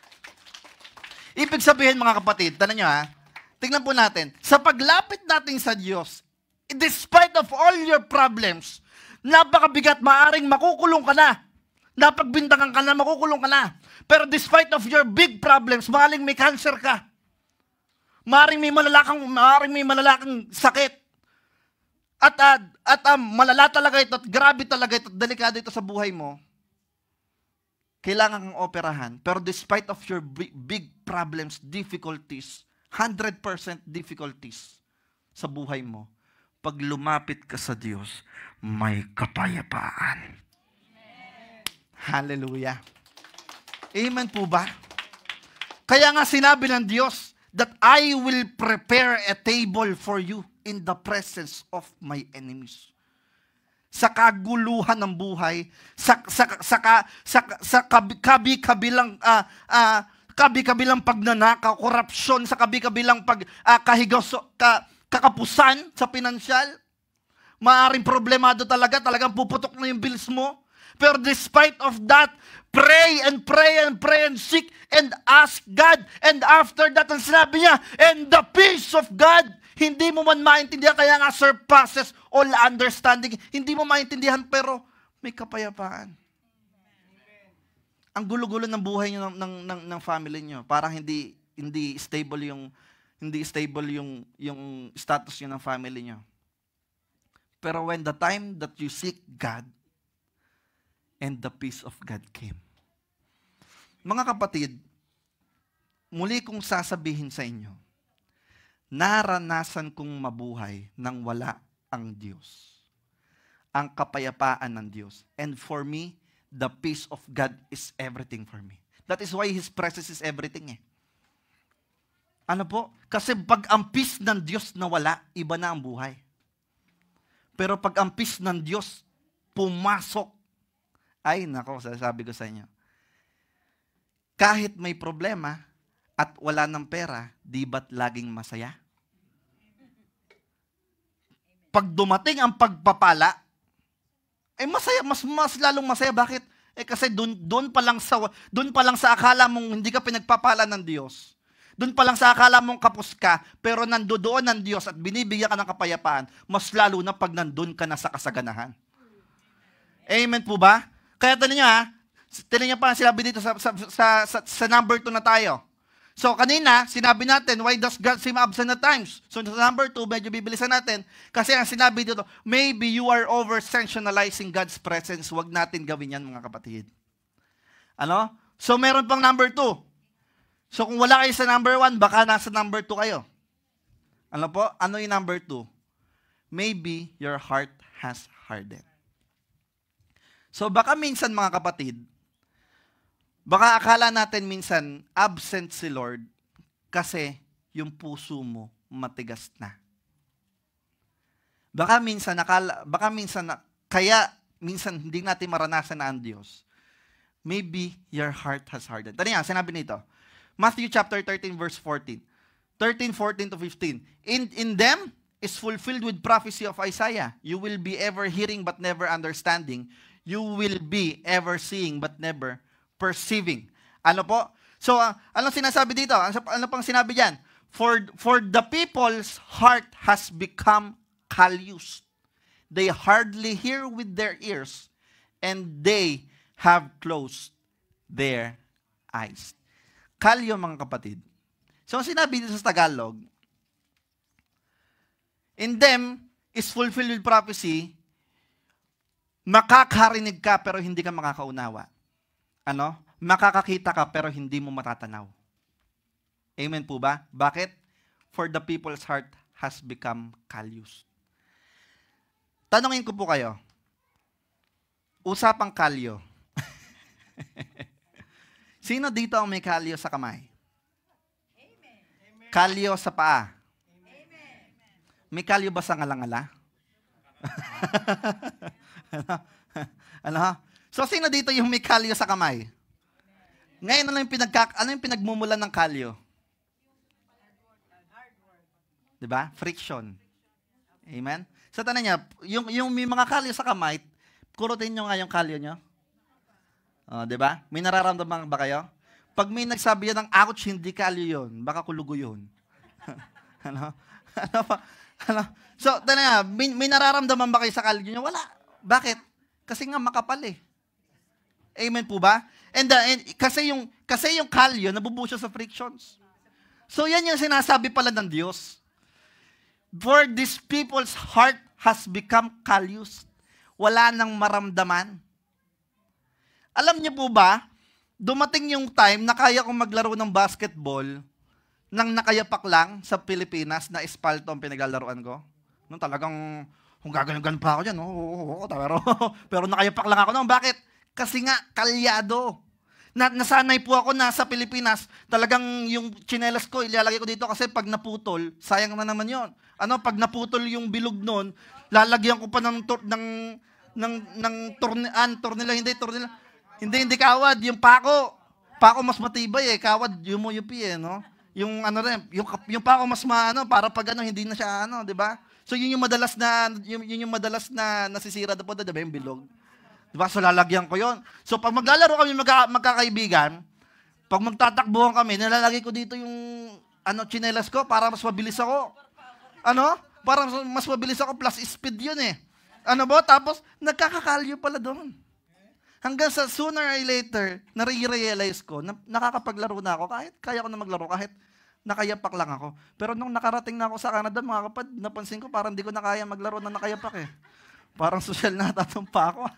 Ibig sabihin mga kapatid, tanong nyo tingnan po natin, sa paglapit natin sa Diyos, despite of all your problems, napakabigat, maaring makukulong ka na. Napagbintangan ka na, makukulong ka na. Pero despite of your big problems, maaring may cancer ka. Maaring may malalakang sakit. At malala talaga ito, at grabe talaga ito, at delikado ito sa buhay mo. Kailangan kang operahan. Pero despite of your big problems, difficulties, 100% difficulties sa buhay mo, pag lumapit ka sa Diyos, may kapayapaan. Hallelujah. Amen po ba? Kaya nga sinabi ng Diyos that I will prepare a table for you in the presence of my enemies. Sa kaguluhan ng buhay, sa kabi-kabilang pagnanakaw, korupsyon, sa kabi-kabilang kakapusan sa pinansyal, maaring problemado talagang puputok na yung bills mo. Pero despite of that, pray and seek and ask God. And after that, ang sinabi niya, and the peace of God, hindi mo man maintindihan, kaya nga surpasses all understanding. Hindi mo maintindihan, pero may kapayapaan. Ang gulo-gulo ng buhay niyo ng family niyo, parang hindi stable yung status niyo ng family niyo. Pero when the time that you seek God, and the peace of God came. Mga kapatid, muli kong sasabihin sa inyo, naranasan kong mabuhay nang wala ang Diyos. Ang kapayapaan ng Diyos. And for me, the peace of God is everything for me. That is why His presence is everything . Ano po? Kasi pag ang peace ng Diyos nawala, iba na ang buhay. Pero pag ang peace ng Diyos pumasok, ay, nako, sasabi ko sa inyo. Kahit may problema at wala ng pera, di ba't laging masaya? Pag dumating ang pagpapala, masaya, mas lalong masaya. Bakit? Kasi doon pa lang sa akala mong hindi ka pinagpapala ng Diyos. Doon pa lang sa akala mong kapos ka, pero nandoon ng Diyos at binibigyan ka ng kapayapaan, mas lalo na pag nandun ka na sa kasaganahan. Amen po ba? Kaya tinan niyo pa sinabi dito sa number 2 na tayo. So kanina, sinabi natin, why does God seem absent at times? So sa number 2, medyo bibilisan natin. Kasi ang sinabi dito, maybe you are over-sensationalizing God's presence. Huwag natin gawin yan, mga kapatid. Ano? So meron pang number 2. So kung wala kayo sa number 1, baka nasa number 2 kayo. Ano po? Ano yung number 2? Maybe your heart has hardened. So baka minsan mga kapatid, baka akala natin minsan absent si Lord kasi yung puso mo matigas na. Baka minsan kaya minsan hindi natin maranasan na ang Diyos. Maybe your heart has hardened. Tanya, sinabi nito. Matthew chapter 13 verse 14. 13, 14 to 15. In them is fulfilled with prophecy of Isaiah. You will be ever hearing but never understanding. You will be ever seeing but never perceiving. Ano po? So, anong sinasabi dito? Ano pang sinabi diyan? For the people's heart has become calloused. They hardly hear with their ears, and they have closed their eyes. Kalyo, mga kapatid. So, ang sinabi dito sa Tagalog, in them is fulfilled with prophecy, makakarinig ka pero hindi ka makakaunawa. Ano? Makakakita ka pero hindi mo matatanaw. Amen po ba? Bakit? For the people's heart has become callous. Tanungin ko po kayo, usapang kalyo. Sino dito ang may kalyo sa kamay? Kalyo sa paa? May kalyo ba sa ngalangala? ano? So, sino dito yung may kalyo sa kamay? Ngayon, ano yung pinagmumulan ng kalyo? Diba? Friction. Amen? So, tanong niya, yung may mga kalyo sa kamay, kurutin nyo nga yung kalyo nyo. Diba? May nararamdaman ba kayo? Pag may nagsabi yan ng ouch, hindi kalyo yun. Baka kulugo yun. ano? Ano? So, tanong niya, may nararamdaman ba kayo sa kalyo nyo? Wala. Bakit? Kasi nga makapal eh. Amen po ba? And kasi yung kalyo, nabubuo siya sa frictions. So, yan yung sinasabi pala ng Diyos. For this people's heart has become callous. Wala nang maramdaman. Alam niyo po ba, dumating yung time na kaya kong maglaro ng basketball nang nakayapak lang sa Pilipinas na espalto ang pinaglalaroan ko. Nung talagang, kung gaganon pa ako dyan, pero nakayapak lang ako. Bakit? Kasi nga, kalyado. Nasanay po ako na sa Pilipinas, talagang yung tsinelas ko, ilalagay ko dito kasi pag naputol, sayang na naman yon. Pag naputol yung bilog nun, lalagyan ko pa ng tornila, hindi kawad, yung pako. Pako mas matibay eh, kawad, yumuyupi eh, no? Yung yung pako mas para pag hindi na siya di ba? So yun yung madalas na nasisira po, di ba, yung bilog. Diba? So, lalagyan ko yon. So, pag maglalaro kami magkakaibigan, pag magtatakbuhan kami, nilalagay ko dito yung tsinelas ko para mas mabilis ako. Para mas mabilis ako plus speed yun eh. Tapos, nagkakakalyo pala doon. Hanggang sa sooner or later, nare-realize ko na nakakapaglaro na ako kahit kaya ko na maglaro, kahit nakayapak lang ako. Pero nung nakarating na ako sa Canada, mga kapad, napansin ko parang di ko na kaya maglaro na nakayapak eh. Parang social na tatumpa ako.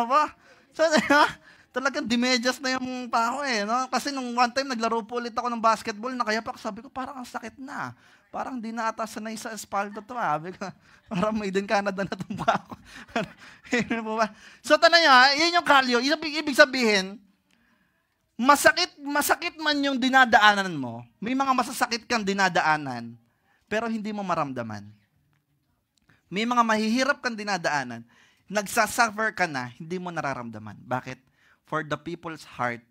Ba? So, talagang dimedyas na yung pako eh. No? Kasi nung one time, naglaro po ulit ako ng basketball, nakayapak, sabi ko, parang ang sakit na. Parang di na ata sanay sa espalda to. Sabi ko, parang made in Canada na tumpa ako. So, tanong nyo, yun yung kalyo. Ibig sabihin, masakit man yung dinadaanan mo, may mga masasakit kang dinadaanan, pero hindi mo maramdaman. May mga mahihirap kang dinadaanan, nagsasuffer ka na, hindi mo nararamdaman. Bakit? For the people's heart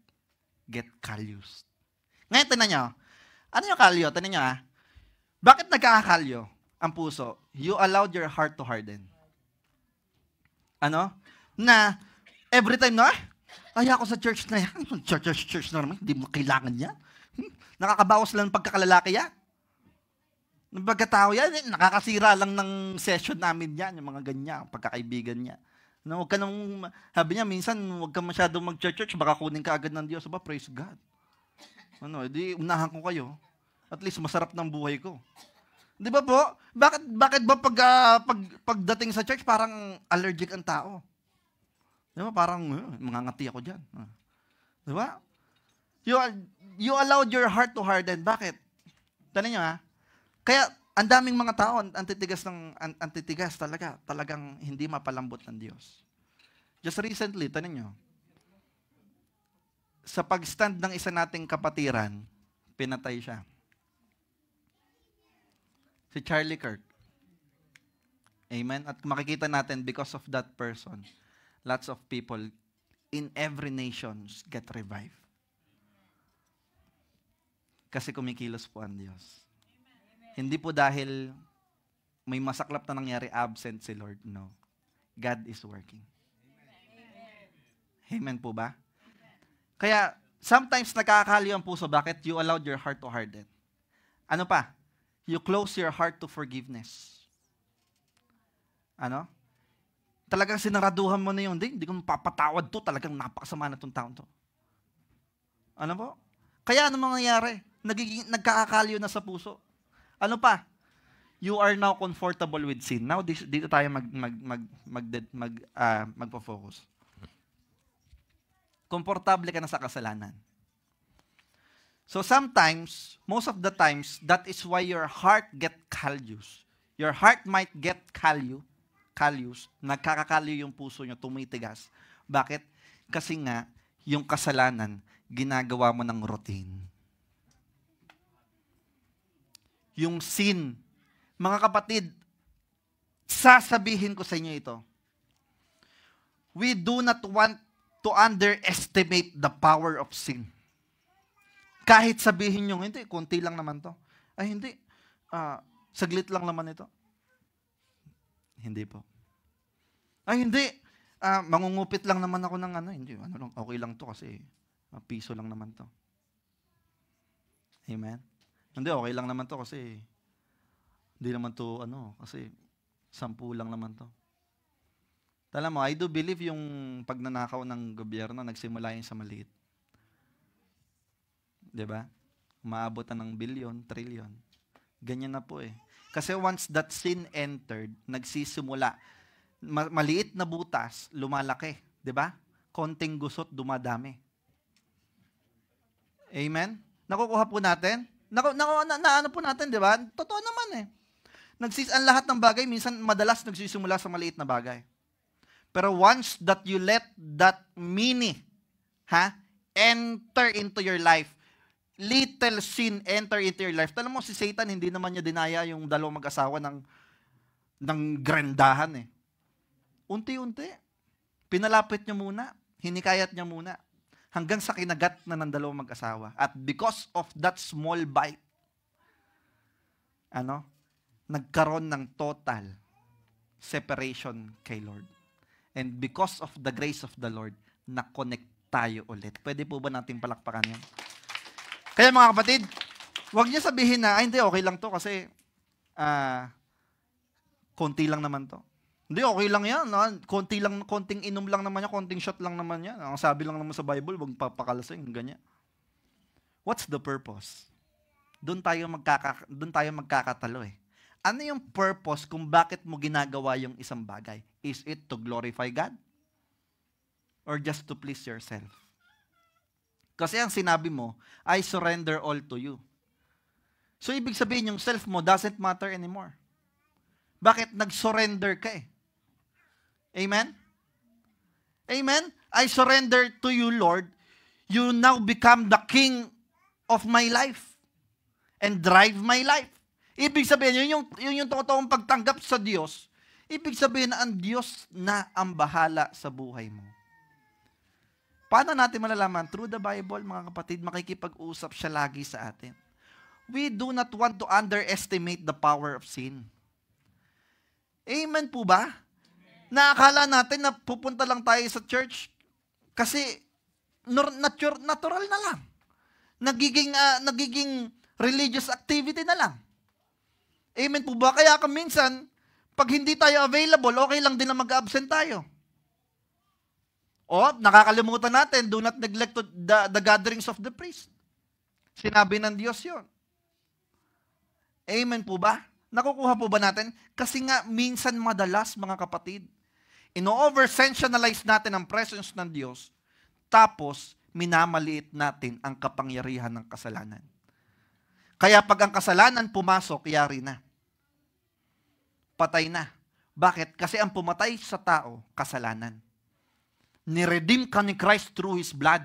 get callous. Ngayon, tinan nyo. Ano yung kalyo? Tinan nyo Bakit nagkakakalyo ang puso? You allowed your heart to harden. Na every time ako sa church na yan. Church na naman, hindi mo kailangan yan. Nakakabawas lang ng pagkakalalaki yan. Ng pagkatao yan, nakakasira lang ng session namin yan, yung mga ganyan, pagkakaibigan niya. Huwag ka nang, sabi niya, minsan, huwag ka masyadong mag-church, baka kunin ka agad ng Diyos. Praise God. Di unahan ko kayo. At least, masarap ng buhay ko. Di ba po? Bakit ba pagdating sa church, parang allergic ang tao? Di ba? Parang, mangangati ako dyan. Di ba? You allowed your heart to harden. Bakit? Tanong nyo Kaya, ang daming mga tao, antitigas talaga. Talagang hindi mapalambot ng Diyos. Just recently, tanong nyo, sa pag-stand ng isa nating kapatiran, pinatay siya. Si Charlie Kirk. Amen? At makikita natin, because of that person, lots of people in every nation get revived. Kasi kumikilos po ang Diyos. Hindi po dahil may masaklap na nangyari, absent si Lord. No. God is working. Amen po ba? Kaya, sometimes nakakakalyo ang puso. Bakit? You allowed your heart to harden. Ano pa? You close your heart to forgiveness. Talagang sinaraduhan mo na yun, hindi ko mapapatawad to, talagang napakasama na itong taon to. Ano po? Kaya ano mangyayari? Nagkakakalyo na sa puso. Ano pa? You are now comfortable with sin. Now, dito tayo magpo-focus. Komportable ka na sa kasalanan. So sometimes, most of the times, that is why your heart get callous. Your heart might get callous. Nagkakakalyo yung puso nyo, tumitigas. Bakit? Kasi nga, yung kasalanan, ginagawa mo ng routine. Yung sin, mga kapatid, sasabihin ko sa inyo ito. We do not want to underestimate the power of sin. Kahit sabihin nyo, hindi, konti lang naman to. Ay, hindi. Saglit lang naman ito. Hindi po. Ay, hindi. Mangungupit lang naman ako ng ano. Hindi, okay lang to kasi piso lang naman to. Amen? Hindi, okay lang naman to kasi hindi naman to, kasi 10 lang naman to. Alam mo, I do believe yung pagnanakaw ng gobyerno, nagsimula yun sa maliit. Diba? Umaabot na ng billion, trillion. Ganyan na po eh. Kasi once that sin entered, nagsisimula. Maliit na butas, lumalaki. Diba? Konting gusot, dumadami. Amen? Nakukuha po natin? Ano po natin, diba? Totoo naman eh. Ang lahat ng bagay, minsan madalas nagsisimula sa maliit na bagay. Pero once that you let that enter into your life, little sin enter into your life. Alam mo, si Satan, hindi naman niya dinaya yung dalawang mag-asawa ng grandahan eh. Unti-unti. Pinalapit niya muna. Hinikayat niya muna. Hanggang sa kinagat na ng dalawang mag-asawa. At because of that small bite, nagkaroon ng total separation kay Lord. And because of the grace of the Lord, na-connect tayo ulit. Pwede po ba natin palakpakan yan? Kaya mga kapatid, huwag niyo sabihin na, hindi, okay lang to kasi konti lang naman to. Hindi, okay lang yan. Konting inom lang naman yan, konting shot lang naman yan. Ang sabi lang naman sa Bible, huwag papakalasing, ganyan. What's the purpose? Doon tayo magkakatalo eh. Ano yung purpose kung bakit mo ginagawa yung isang bagay? Is it to glorify God? Or just to please yourself? Kasi ang sinabi mo, I surrender all to you. So, ibig sabihin yung self mo doesn't matter anymore. Bakit? Nag-surrender ka eh. Amen? Amen? I surrender to you, Lord. You now become the king of my life and drive my life. Ibig sabihin, yun yung totoong pagtanggap sa Diyos. Ibig sabihin na ang Diyos na ang bahala sa buhay mo. Paano natin malalaman? Through the Bible, mga kapatid, makikipag-usap siya lagi sa atin. We do not want to underestimate the power of sin. Amen po ba? Naakala natin na pupunta lang tayo sa church kasi natural na lang. Nagiging religious activity na lang. Amen po ba? Kaya minsan, pag hindi tayo available, okay lang din na mag-absent tayo. O, nakakalimutan natin, do not neglect the gatherings of the priest. Sinabi ng Diyos yun. Amen po ba? Nakukuha po ba natin? Kasi nga, minsan madalas, mga kapatid, ino-oversensationalize natin ang presence ng Diyos, tapos, minamaliit natin ang kapangyarihan ng kasalanan. Kaya pag ang kasalanan pumasok, yari na. Patay na. Bakit? Kasi ang pumatay sa tao, kasalanan. Niredeem ka ni Christ through His blood.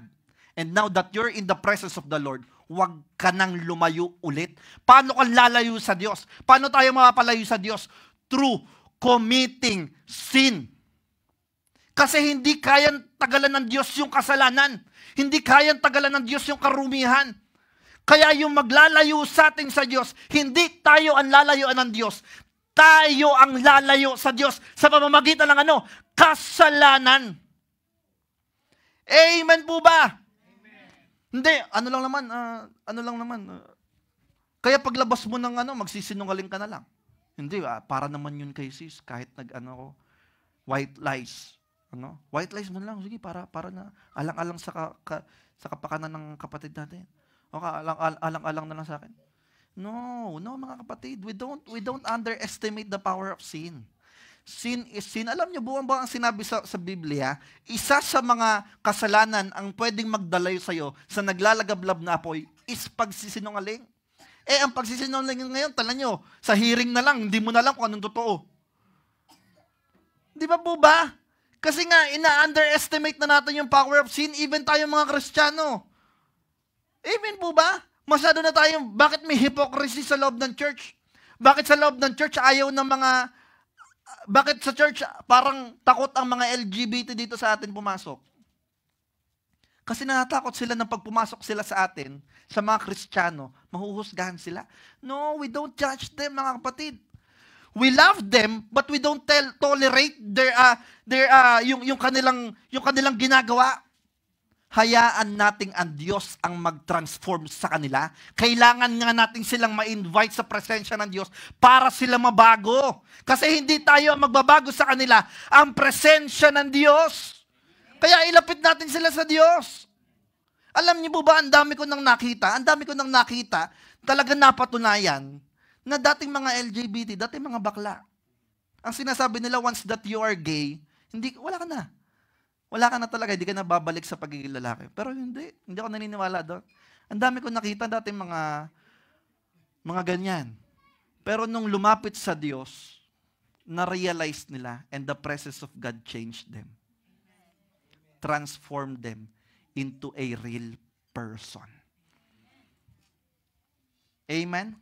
And now that you're in the presence of the Lord, huwag ka nang lumayo ulit. Paano ka lalayo sa Diyos? Paano tayo mapapalayo sa Diyos? Through committing sin. Kasi hindi kayang tagalan ng Diyos yung kasalanan. Hindi kayang tagalan ng Diyos yung karumihan. Kaya yung maglalayo sa atin sa Diyos, hindi tayo ang lalayuan ng Diyos. Tayo ang lalayo sa Diyos sa pamamagitan ng kasalanan. Amen po ba? Amen. Hindi, ano lang naman. Kaya paglabas mo ng magsisinungaling ka na lang. Hindi, para naman yun kay sis, kahit ko. White lies. Ano? White lies mo lang. Sige, para na alang-alang sa kapakanan ng kapatid natin. O alang-alang na lang sa akin. No, mga kapatid. We don't underestimate the power of sin. Sin is sin. Alam niyo buwan ba ang sinabi sa Biblia? Isa sa mga kasalanan ang pwedeng magdalayo sa'yo sa naglalagablab na apoy is pagsisinungaling. Ang pagsisinungaling ngayon, tala nyo, sa hearing na lang, hindi mo na lang kung anong totoo. Di ba po ba? Kasi nga, ina-underestimate na natin yung power of sin, even tayo mga Kristiyano. Amen po ba? Masyado na tayo, bakit may hypocrisy sa loob ng church? Bakit sa loob ng church ayaw ng mga bakit sa church parang takot ang mga LGBT dito sa atin pumasok? Kasi natatakot sila na pag pumasok sila sa atin, sa mga Kristiyano, mahuhusgahan sila. No, we don't judge them, mga kapatid. We love them, but we don't tolerate yung kanilang ginagawa. Hayaan nating ang Diyos ang mag-transform sa kanila. Kailangan nga natin silang ma-invite sa presensya ng Diyos para sila mabago. Kasi hindi tayo magbabago sa kanila, ang presensya ng Diyos. Kaya ilapit natin sila sa Diyos. Alam niyo po ba, ang dami ko nang nakita, talagang napatunayan, na dating mga LGBT, dating mga bakla. Ang sinasabi nila, once that you are gay, wala ka na. Wala ka na talaga, hindi ka na babalik sa pagiging lalaki. Pero hindi ako naniniwala doon. Ang dami ko nakita dating mga ganyan. Pero nung lumapit sa Diyos, na-realize nila and the presence of God changed them. Transformed them into a real person. Amen?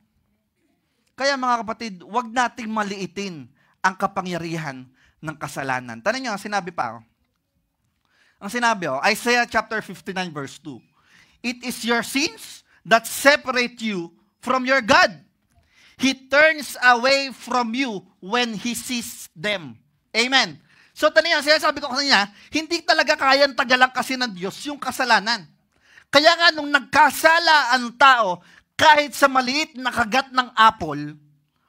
Kaya mga kapatid, huwag nating maliitin ang kapangyarihan ng kasalanan. Tanong nyo, sinabi pa ako. Ang sinabi, Isaiah chapter 59 verse 2. It is your sins that separate you from your God. He turns away from you when He sees them. Amen. So, sabi ko kanina, hindi talaga kayang tagalang kasi ng Diyos yung kasalanan. Kaya nga, nung nagkasala ang tao, kahit sa maliit na kagat ng apple,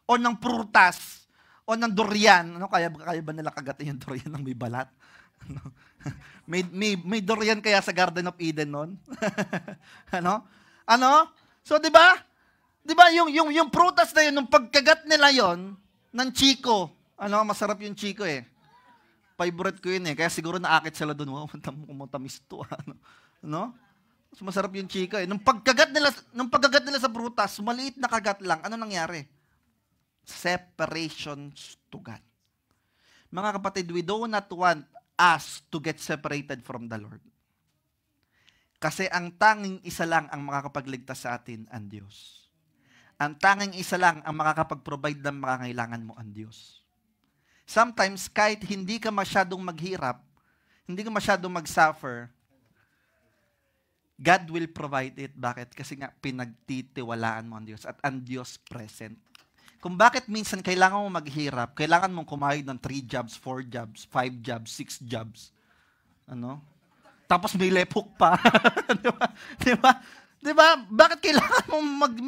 o ng prutas, o ng durian, kaya ba nila kagatin yung durian ng may balat? may durian kaya sa Garden of Eden noon? So, di ba? Di ba, yung prutas na yun, nung pagkagat nila yon ng chiko, masarap yung chiko eh. Favorite ko yun eh. Kaya siguro naakit sila doon. Wow, matamis to. So, masarap yung chiko eh. Nung pagkagat nila sa prutas, maliit na kagat lang, ano nangyari? Separation to God. Mga kapatid, we do not want us to get separated from the Lord. Kasi ang tanging isa lang ang makakapagligtas sa atin, ang Diyos. Ang tanging isa lang ang makakapag-provide ng mga kailangan mo, ang Diyos. Sometimes, kahit hindi ka masyadong maghirap, hindi ka masyadong mag-suffer, God will provide it. Bakit? Kasi nga, pinagtitiwalaan mo ang Diyos at ang Diyos present. Kung bakit minsan kailangan mo maghirap, kailangan mong kumayod ng 3 jobs, 4 jobs, 5 jobs, 6 jobs. Tapos may lepok pa. Di ba? Bakit kailangan mo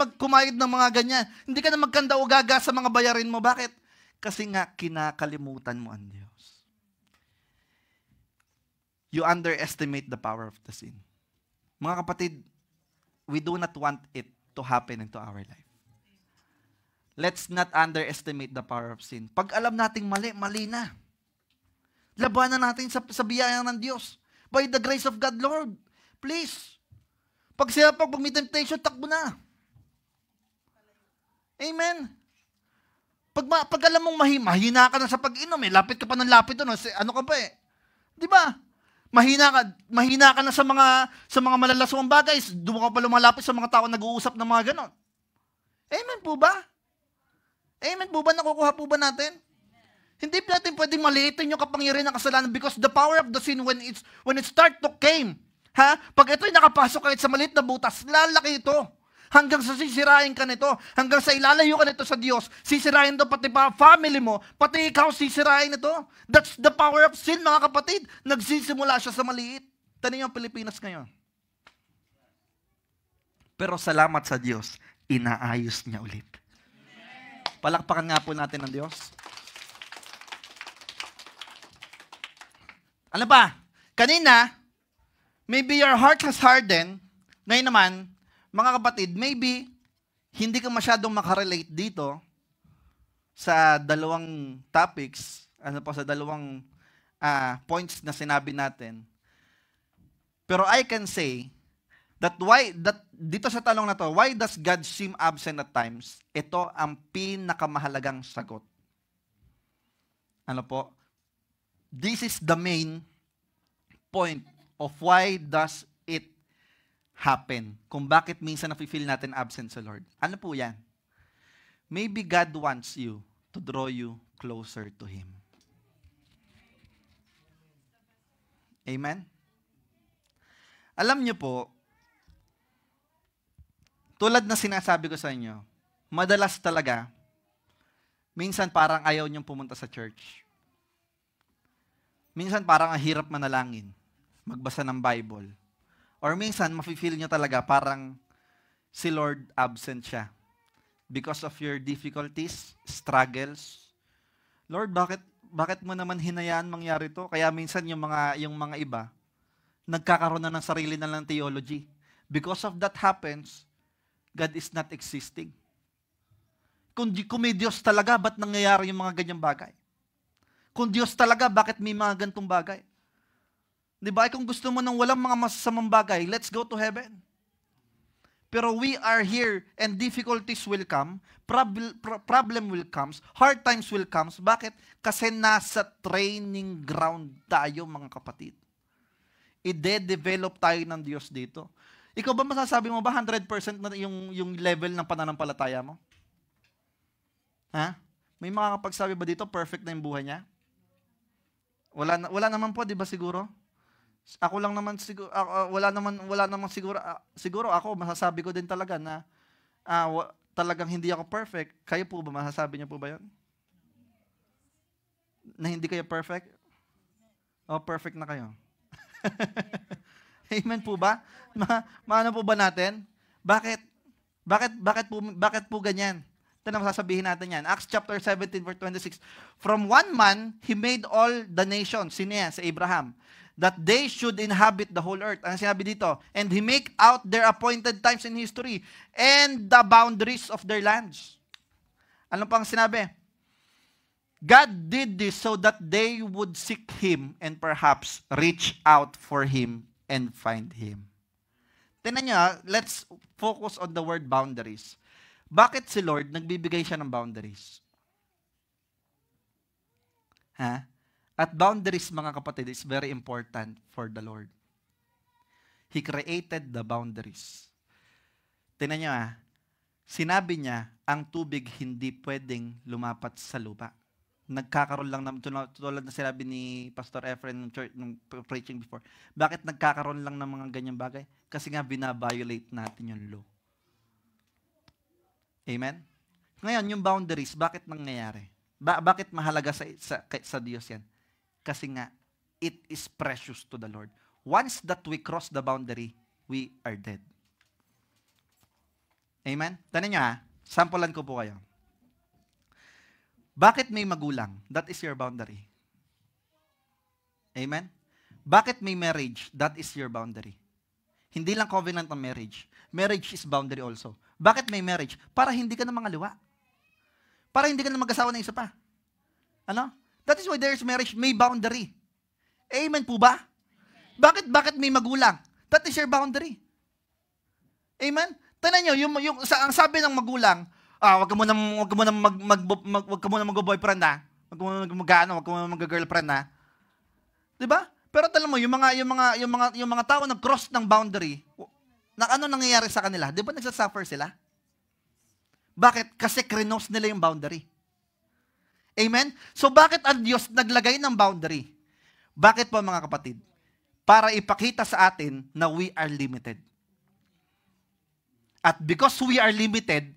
magkumayod ng mga ganyan? Hindi ka na magkanda o gaga sa mga bayarin mo. Bakit? Kasi nga, kinakalimutan mo ang Diyos. You underestimate the power of the sin. Mga kapatid, we do not want it to happen into our life. Let's not underestimate the power of sin. Pag alam nating mali, mali na. Labanan natin sa biyaya ng Diyos. By the grace of God, Lord. Please. Pag may temptation, takbo na. Amen. Pag alam mong mahina ka na sa pag-inom, lapit ka pa ng lapit doon, ano ka pa eh. Di ba? Mahina ka na sa mga malalaswang bagay, doon ka pa lumalapit sa mga tao nag-uusap ng mga ganon. Amen po ba? Amen po ba? Nakukuha po ba natin? Hindi natin pwedeng maliitin yung kapangyarihan ng kasalanan because the power of the sin when it start to came, pag ito'y nakapasok kahit sa maliit na butas, lalaki ito. Hanggang sa sisirain ka nito, hanggang sa ilalayo ka nito sa Diyos, sisirain to pati pa family mo, pati ikaw sisirain ito. That's the power of sin, mga kapatid. Nagsisimula siya sa maliit. Tanong yung Pilipinas ngayon. Pero salamat sa Diyos, inaayos niya ulit. Palakpakan nga po natin ng Diyos. Ano pa? Kanina, maybe your heart has hardened. Ngayon naman, mga kapatid, maybe hindi ka masyadong makarelate dito sa dalawang topics, sa dalawang points na sinabi natin. Pero I can say that dito sa tanong na to, why does God seem absent at times? Ito ang pinakamahalagang sagot. Ano po? This is the main point of why does it happen. Kung bakit minsan nafe-feel natin absent sa Lord. Ano po yan? Maybe God wants you to draw you closer to Him. Amen? Alam niyo po, tulad na sinasabi ko sa inyo, madalas talaga, minsan parang ayaw niyong pumunta sa church. Minsan parang ang hirap manalangin, magbasa ng Bible. Or minsan, mafe-feel niyo talaga parang si Lord absent siya. Because of your difficulties, struggles. Lord, bakit mo naman hinayaan mangyari to? Kaya minsan yung mga iba, nagkakaroon na ng sarili na lang theology. Because of that happens, God is not existing. Kung may Diyos talaga, ba't nangyayari yung mga ganyang bagay? Kung Diyos talaga, bakit may mga gantong bagay? Diba? Kung gusto mo ng walang mga masasamang bagay, let's go to heaven. Pero we are here and difficulties will come, problem will come, hard times will come. Bakit? Kasi nasa training ground tayo, mga kapatid. I-develop tayo ng Diyos dito. Ikaw ba masasabi mo ba 100% na yung level ng pananampalataya mo? Ha? May makakapagsabi ba dito perfect na yung buhay niya? Wala naman po, 'di ba siguro? Ako lang naman siguro wala naman siguro ako masasabi ko din talaga na talagang hindi ako perfect. Kayo po ba masasabi niyo po ba 'yon? Na hindi kayo perfect? O perfect na kayo? Amen po ba? Maano po ba natin? Bakit po ganyan? Ito na masasabihin natin yan. Acts chapter 17 verse 26. From one man, He made all the nations. Sino yan? Sa Abraham. That they should inhabit the whole earth. Ano sinabi dito? And He make out their appointed times in history and the boundaries of their lands. Ano pang sinabi? God did this so that they would seek Him and perhaps reach out for Him and find Him. Tingnan nyo, let's focus on the word boundaries. Bakit si Lord nagbibigay siya ng boundaries? Ha? At boundaries, mga kapatid, is very important for the Lord. He created the boundaries. Tingnan nyo sinabi niya, ang tubig hindi pwedeng lumapat sa lupa. Nagkakaroon lang naman, tulad na sinabi ni Pastor Efren nung preaching before, bakit nagkakaroon lang ng mga ganyang bagay? Kasi nga binabiolate natin yung law. Amen? Ngayon, yung boundaries, bakit nangyayari? Bakit mahalaga sa Diyos yan? Kasi nga, it is precious to the Lord. Once that we cross the boundary, we are dead. Amen? Tanan nyo sampulan ko po kayo. Bakit may magulang? That is your boundary. Amen? Bakit may marriage? That is your boundary. Hindi lang covenant ng marriage. Marriage is boundary also. Bakit may marriage? Para hindi ka na mangaliwa. Para hindi ka na mag-asawa ng isa pa. Ano? That is why there is marriage. May boundary. Amen po ba? Bakit may magulang? That is your boundary. Amen? Tanan nyo, ang sabi ng magulang, wag ka muna mag-boyfriend na. Wag ka muna mag-girlfriend na. 'Di ba? Pero alam mo, yung mga tao na cross ng boundary, ano nangyayari sa kanila? Di ba nagsasuffer sila? Bakit? Kasi krinos nila yung boundary. Amen? So bakit ang Diyos naglagay ng boundary? Bakit po mga kapatid? Para ipakita sa atin na we are limited. At because we are limited,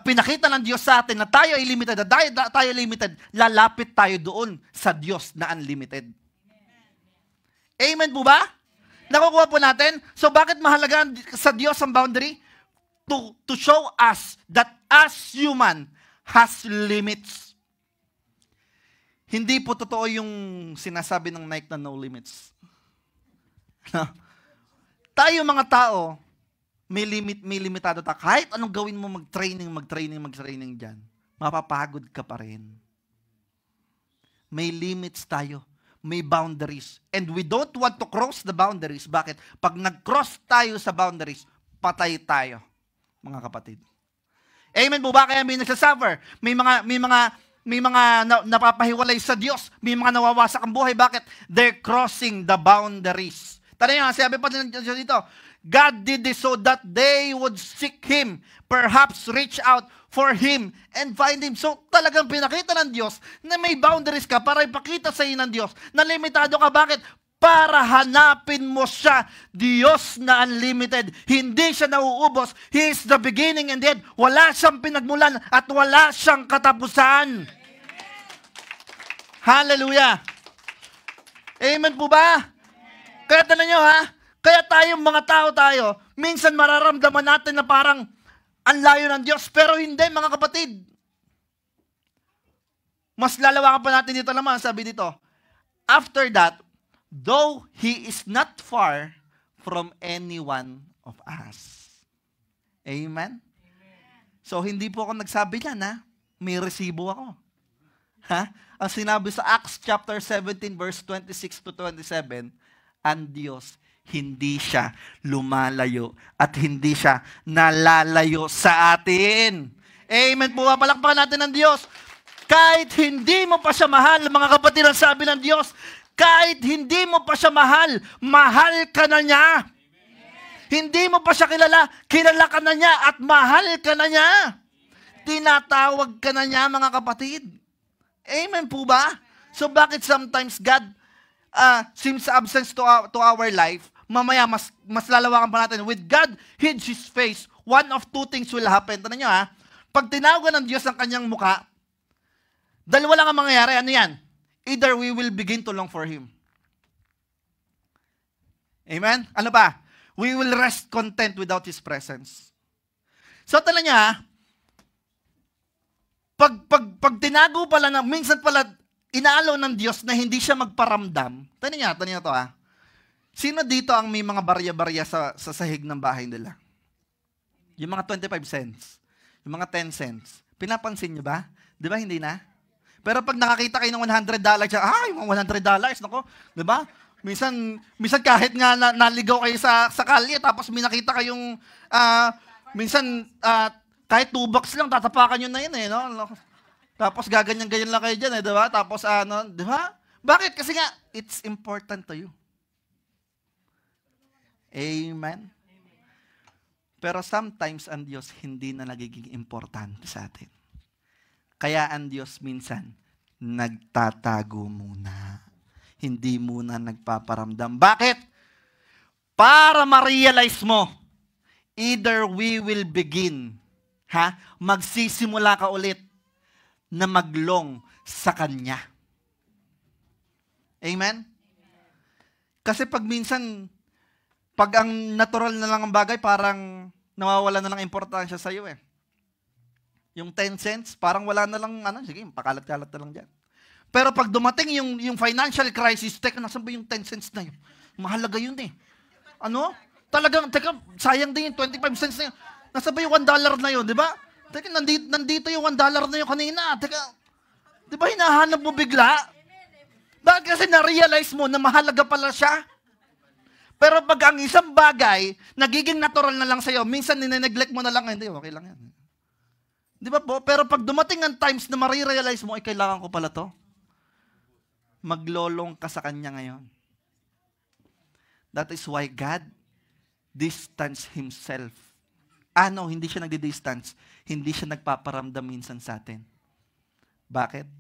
pinakita ng Diyos sa atin na tayo ay limited, lalapit tayo doon sa Diyos na unlimited. Amen po ba? Nakukuha po natin? So bakit mahalaga sa Diyos ang boundary? To show us that as human has limits. Hindi po totoo yung sinasabi ng Nike na no limits. Tayo mga tao, may limitado tayo. Kahit anong gawin mo, mag-training dyan, mapapagod ka pa rin. May limits tayo. May boundaries. And we don't want to cross the boundaries. Bakit? Pag nag-cross tayo sa boundaries, patay tayo, mga kapatid. Amen po ba? Kaya may nagsasuffer. May mga napapahiwalay sa Diyos. May mga nawawasak ang buhay. Bakit? They're crossing the boundaries. Tara nyo, sabi pa dito, God did this so that they would seek Him, perhaps reach out for Him and find Him. So talagang pinakita ng Diyos na may boundaries ka para ipakita sa iyo ng Diyos na limitado ka. Bakit? Para hanapin mo siya. Diyos na unlimited. Hindi siya nauubos. He is the beginning and the end. Wala siyang pinagmulan at wala siyang katapusan. Hallelujah. Amen po ba? Kaya tanong nyo ha, kaya tayong mga tao tayo, minsan mararamdaman natin na parang ang layo ng Diyos, pero hindi mga kapatid. Mas lalawakan pa natin dito naman, sabi dito, after that, though He is not far from any one of us. Amen? So, hindi po ako nagsabi niyan, ha? May resibo ako. Ha? Ang sinabi sa Acts chapter 17, verse 26 to 27, ang Diyos, hindi siya lumalayo at hindi siya nalalayo sa atin. Amen po. Palakpakan natin ang Diyos. Kahit hindi mo pa siya mahal, mga kapatid, ang sabi ng Diyos, kahit hindi mo pa siya mahal, mahal ka na niya. Amen. Hindi mo pa siya kilala, kilala ka na niya at mahal ka na niya. Tinatawag ka na niya, mga kapatid. Amen po ba? So bakit sometimes God seems absent to our life? Mamaya, mas lalawakan pa natin. With God hid His face, one of two things will happen. Tanong nyo ha, pag tinawagan ng Diyos ang kanyang muka, dalawa lang ang mangyayari. Ano yan? Either we will begin to long for Him. Amen? Ano ba? We will rest content without His presence. So, tanong nyo ha, pag tinago pala, minsan pala, inaalaw ng Diyos na hindi siya magparamdam. Tanong nyo to ha. Sino dito ang may mga barya-barya sa sahig ng bahay nila? Yung mga 25 cents. Yung mga 10 cents. Pinapansin nyo ba? Di ba hindi na? Pero pag nakakita kayo ng $100, yung mga $100, nako, di ba? Minsan kahit nga naligaw kayo sa kalye, tapos may nakita kayong, kahit $2 lang, tatapakan nyo na yun no? Tapos gaganyan-ganyan lang kayo dyan, di ba? Tapos di ba? Bakit? Kasi nga, it's important to you. Amen? Pero sometimes ang Diyos hindi na nagiging importante sa atin. Kaya ang Diyos minsan, nagtatago muna. Hindi muna nagpaparamdam. Bakit? Para ma-realize mo, either we will begin, magsisimula ka ulit na maglong sa Kanya. Amen? Kasi pag minsan, pag ang natural na lang ang bagay, parang nawawala na lang importansya sa iyo Yung 10 cents, parang wala na lang, sige, pakalat-kalat na lang dyan. Pero pag dumating yung financial crisis, teka, nasan ba yung 10 cents na yun? Mahalaga yun Talagang, sayang din yung 25 cents na yun. Nasaan ba yung $1 na yun, di ba? Teka, nandito yung $1 na yun kanina. Teka, di ba hinahanap mo bigla? Bakit kasi na-realize mo na mahalaga pala siya? Pero pag ang isang bagay, nagiging natural na lang sa'yo, minsan nine-neglect mo na lang, hindi, okay lang yan. Di ba po? Pero pag dumating ang times na marirealize mo, kailangan ko pala to. Maglolong ka sa Kanya ngayon. That is why God distance Himself. Hindi siya nagdi-distance. Hindi siya nagpaparamdam minsan sa atin. Bakit?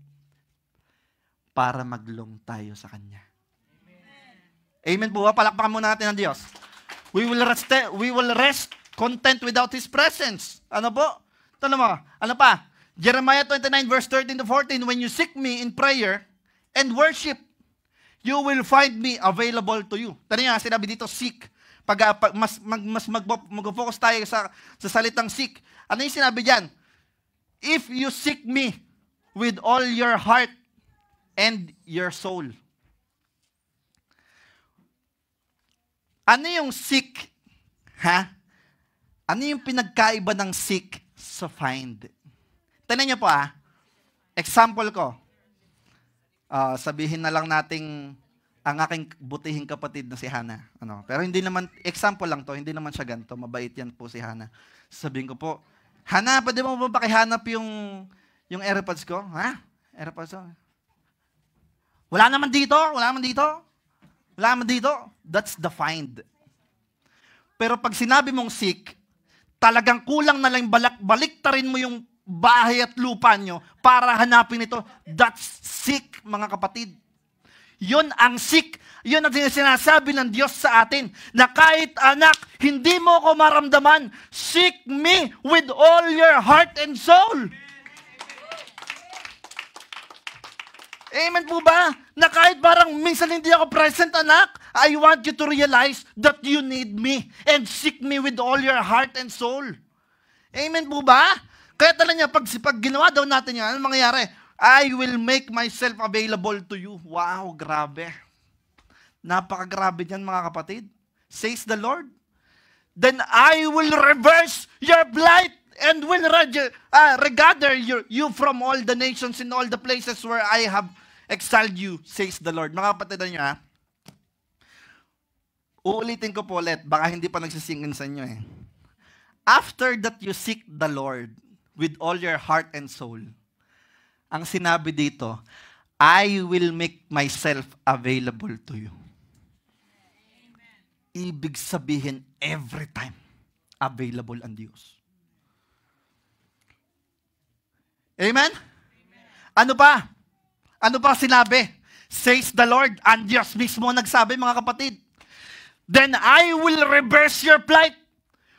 Para maglong tayo sa Kanya. Amen po ba? Palakpakan muna natin ang Diyos. We will rest content without His presence. Ano po? Tanong mo, ano pa? Jeremiah 29 verse 13 to 14, when you seek me in prayer and worship, you will find me available to you. Tanong nga, sinabi dito, seek. Mag-focus tayo sa salitang seek. Ano yung sinabi dyan? If you seek me with all your heart and your soul. Ano yung seek? Ha? Ano yung pinagkaiba ng seek sa find? Tignan niyo po example ko. Sabihin na lang nating ang aking butihing kapatid na si Hana. Pero hindi naman, example lang to, hindi naman siya ganito. Mabait yan po si Hana. Sabihin ko po, Hana, pwede mo ba pakihanap yung AirPods ko? Ha? AirPods ko? Wala naman dito. That's the find. Pero pag sinabi mong seek, talagang kulang na lang baliktarin mo yung bahay at lupa nyo para hanapin ito. That's seek, mga kapatid. Yun ang seek. Yun ang sinasabi ng Diyos sa atin, na kahit anak, hindi mo ko maramdaman, seek me with all your heart and soul. Amen po ba? Na kahit parang minsan hindi ako present, anak, I want you to realize that you need me and seek me with all your heart and soul. Amen po ba? Kaya tala niya, pag ginawa daw natin yan, ano mangyayari? I will make myself available to you. Wow, grabe. Napakagrabe niyan, mga kapatid. Says the Lord. Then I will reverse your plight and will regather you from all the nations in all the places where I have exiled you, says the Lord. Mga kapatid niyo, uulitin ko po ulit, baka hindi pa nagsisingin sa inyo After that you seek the Lord with all your heart and soul, ang sinabi dito, I will make myself available to you. Ibig sabihin, every time, available ang Diyos. Amen? Ano pa? Ano pa sinabi? Says the Lord, ang Diyos mismo nagsabi, mga kapatid. Then I will reverse your plight.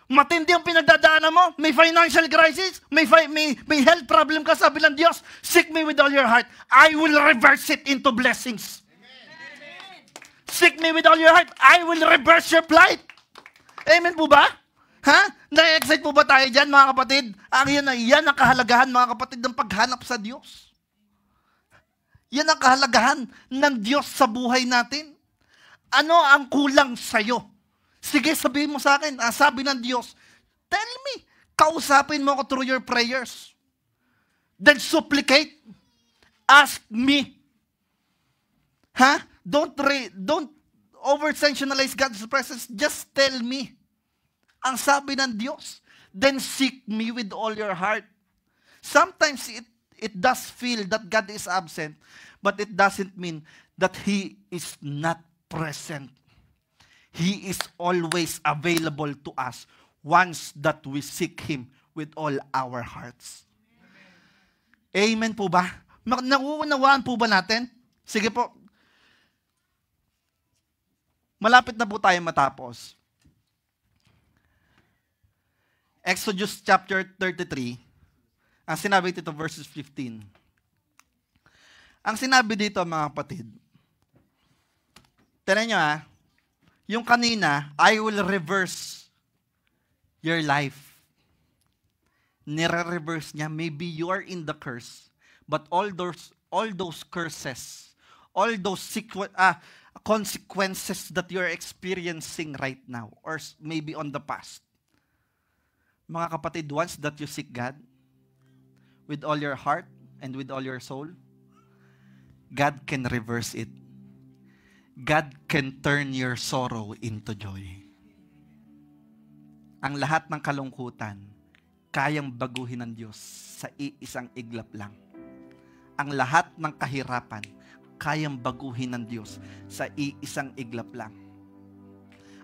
Matindi ang pinagdadaanan mo, may financial crisis, may health problem ka, sabi ng Diyos, seek me with all your heart. I will reverse it into blessings. Amen. Seek me with all your heart. I will reverse your plight. Amen po ba? Ha? Na-excite po ba tayo dyan, mga kapatid? Yan ang kahalagahan, mga kapatid, ng paghanap sa Diyos. Yan ang kahalagahan ng Diyos sa buhay natin. Ano ang kulang sa'yo? Sige, sabihin mo sa akin, sabi ng Diyos, tell me, kausapin mo ako through your prayers. Then supplicate, ask me. Ha? Don't over-sensationalize God's presence, just tell me. Ang sabi ng Diyos, then seek me with all your heart. Sometimes it does feel that God is absent, but it doesn't mean that He is not present. He is always available to us once that we seek Him with all our hearts. Amen po ba? Nauunawaan po ba natin? Sige po. Malapit na po tayo matapos. Exodus chapter 33, ang sinabi dito, verses 15. Ang sinabi dito, mga kapatid, tignan nyo yung kanina, I will reverse your life. Nire-reverse niya. Maybe you are in the curse, but all those curses, all those consequences that you're experiencing right now, or maybe on the past. Mga kapatid, once that you seek God with all your heart and with all your soul, God can reverse it. God can turn your sorrow into joy. Ang lahat ng kalungkutan, kayang baguhin ng Diyos sa iisang iglap lang. Ang lahat ng kahirapan, kayang baguhin ng Diyos sa iisang iglap lang.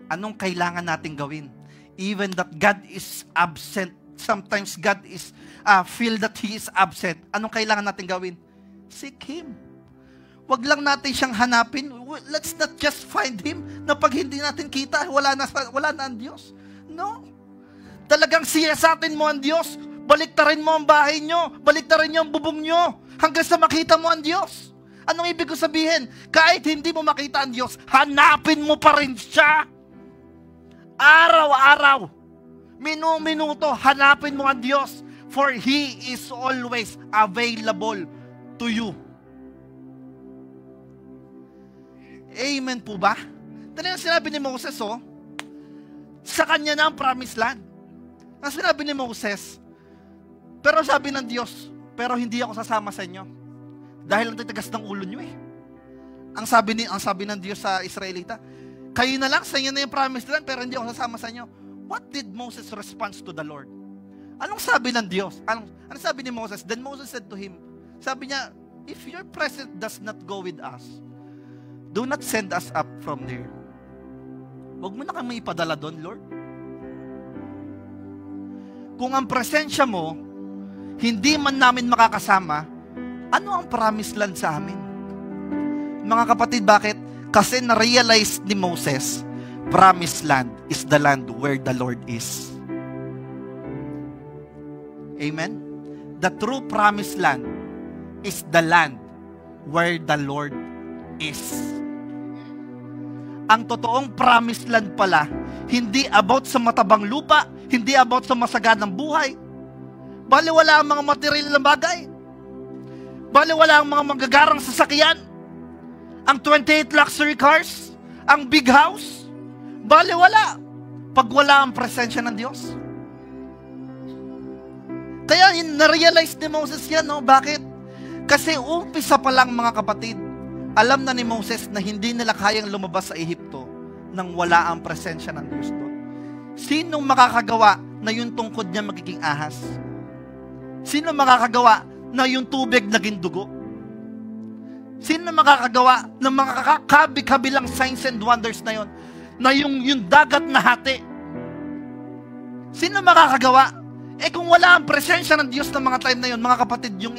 Anong kailangan natin gawin? Even that God is absent, sometimes God is feel that He is absent. Anong kailangan natin gawin? Seek Him. Wag lang natin siyang hanapin. Let's not just find Him na pag hindi natin kita, wala na ang Diyos. No. Talagang siyasatin mo ang Diyos. Baliktarin mo ang bahay nyo. Baliktarin nyo ang bubong nyo. Hanggang sa makita mo ang Diyos. Anong ibig ko sabihin? Kahit hindi mo makita ang Diyos, hanapin mo pa rin siya. Araw-araw. Minuto, hanapin mo ang Diyos. For He is always available to you. Amen po ba? Talagang sinabi ni Moses, sa kanya na ang promised land. Ang sinabi ni Moses, pero sabi ng Diyos, pero hindi ako sasama sa inyo. Dahil ang titigas ng ulo nyo Ang sabi ng Diyos sa Israelita, kayo na lang, sa inyo na yung promised land, pero hindi ako sasama sa inyo. What did Moses respond to the Lord? Anong sabi ng Diyos? Anong sabi ni Moses? Then Moses said to him, sabi niya, if your presence does not go with us, do not send us up from there. Huwag mo na kami ipadala doon, Lord. Kung ang presensya mo, hindi man namin makakasama, ano ang promised land sa amin? Mga kapatid, bakit? Kasi na-realize ni Moses, promised land is the land where the Lord is. Amen? The true promised land is the land where the Lord is. Ang totoong promised land pala, hindi about sa matabang lupa, hindi about sa masaganang buhay. Baliwala ang mga material na bagay. Baliwala ang mga magagarang sasakyan. Ang 28 luxury cars, ang big house. Baliwala pag wala ang presensya ng Diyos. Kaya na-realize ni Moses yan, Bakit? Kasi umpisa pa lang, mga kapatid, alam na ni Moses na hindi nila kayang lumabas sa Ehipto nang wala ang presensya ng Diyos doon. Sinong makakagawa na yung tungkod niya magiging ahas? Sino makakagawa na yung tubig naging dugo? Sino makakagawa ng mga kabi-kabilang signs and wonders na yon? Na yung dagat na hati? Sino makakagawa? Kung wala ang presensya ng Diyos ng mga time na yon, mga kapatid, yung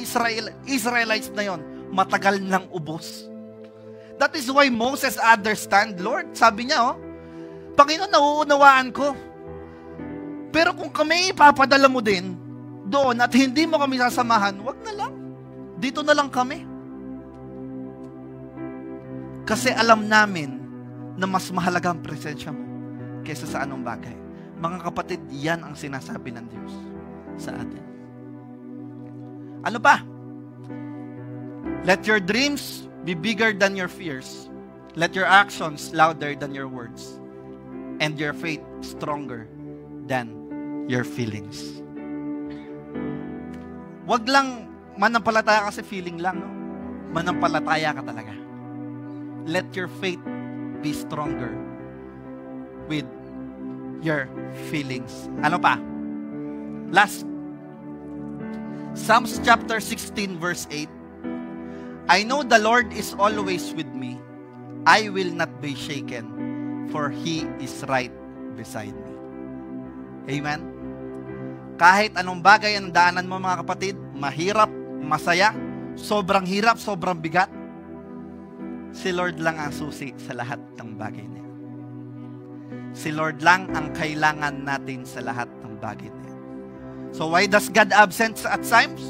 Israelites na yon, matagal nang ubos. That is why Moses understand, Lord, sabi niya, Panginoon, nauunawaan ko. Pero kung kami ipapadala mo din doon at hindi mo kami sasamahan, wag na lang. Dito na lang kami. Kasi alam namin na mas mahalaga ang presensya mo kaysa sa anong bagay. Mga kapatid, yan ang sinasabi ng Diyos sa atin. Ano pa? Let your dreams be bigger than your fears. Let your actions louder than your words. And your faith stronger than your feelings. Wag lang manampalataya kasi feeling lang, Manampalataya ka talaga. Let your faith be stronger with your feelings. Ano pa? Last. Psalms chapter 16 verse 8. I know the Lord is always with me. I will not be shaken, for He is right beside me. Amen? Kahit anong bagay ang daanan mo, mga kapatid, mahirap, masaya, sobrang hirap, sobrang bigat, si Lord lang ang susi sa lahat ng bagay niya. Si Lord lang ang kailangan natin sa lahat ng bagay niya. So why does God absent at times?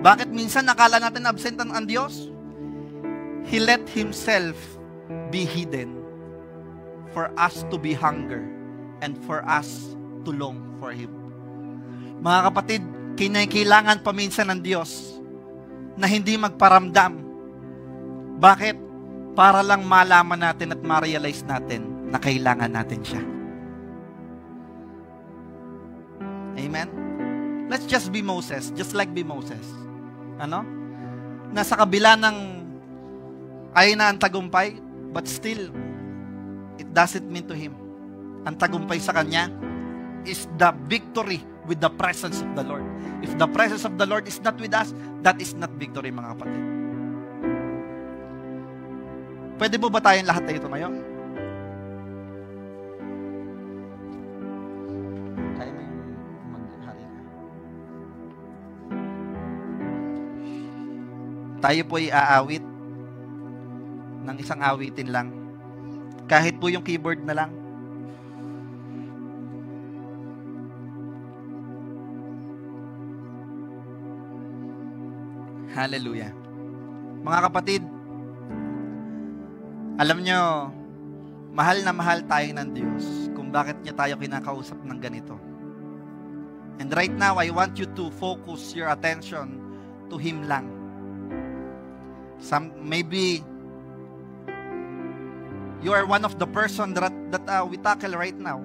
Bakit minsan nakala natin absent ang Diyos? He let Himself be hidden for us to be hunger and for us to long for Him. Mga kapatid, kailangan paminsan ng Diyos na hindi magparamdam. Bakit? Para lang malaman natin at ma-realize natin na kailangan natin siya. Amen? Let's just be Moses, just like be Moses. Nasa kabila ng ay na ang tagumpay, but still, it doesn't mean to him. Ang tagumpay sa kanya is the victory with the presence of the Lord. If the presence of the Lord is not with us, that is not victory, mga kapatid. Pwede po ba tayong lahat tayo tumayo? Kaya mo yung maghari ka. Tayo po iaawit ng isang awitin lang. Kahit po yung keyboard na lang. Hallelujah. Mga kapatid, alam nyo, mahal na mahal tayo ng Diyos kung bakit niya tayo kinakausap ng ganito. And right now, I want you to focus your attention to Him lang. Maybe You are one of the person that we tackle right now.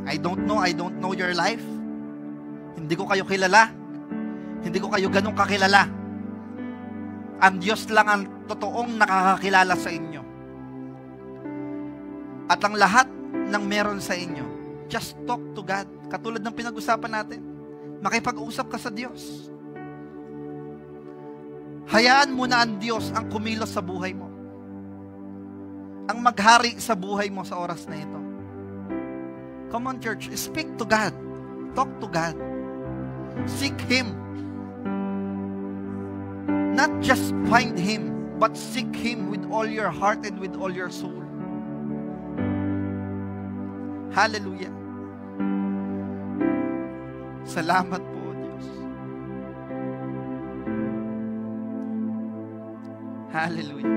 I don't know your life. Hindi ko kayo kilala. Hindi ko kayo ganun kakilala. Ang Diyos lang ang totoong nakakakilala sa inyo. At ang lahat ng meron sa inyo, just talk to God. Katulad ng pinag-usapan natin. Makipag-usap ka sa Diyos. Hayaan mo na ang Diyos ang kumilos sa buhay mo. Ang maghari sa buhay mo sa oras na ito. Come on, church. Speak to God. Talk to God. Seek Him. Not just find Him, but seek Him with all your heart and with all your soul. Hallelujah. Salamat po, Diyos. Hallelujah.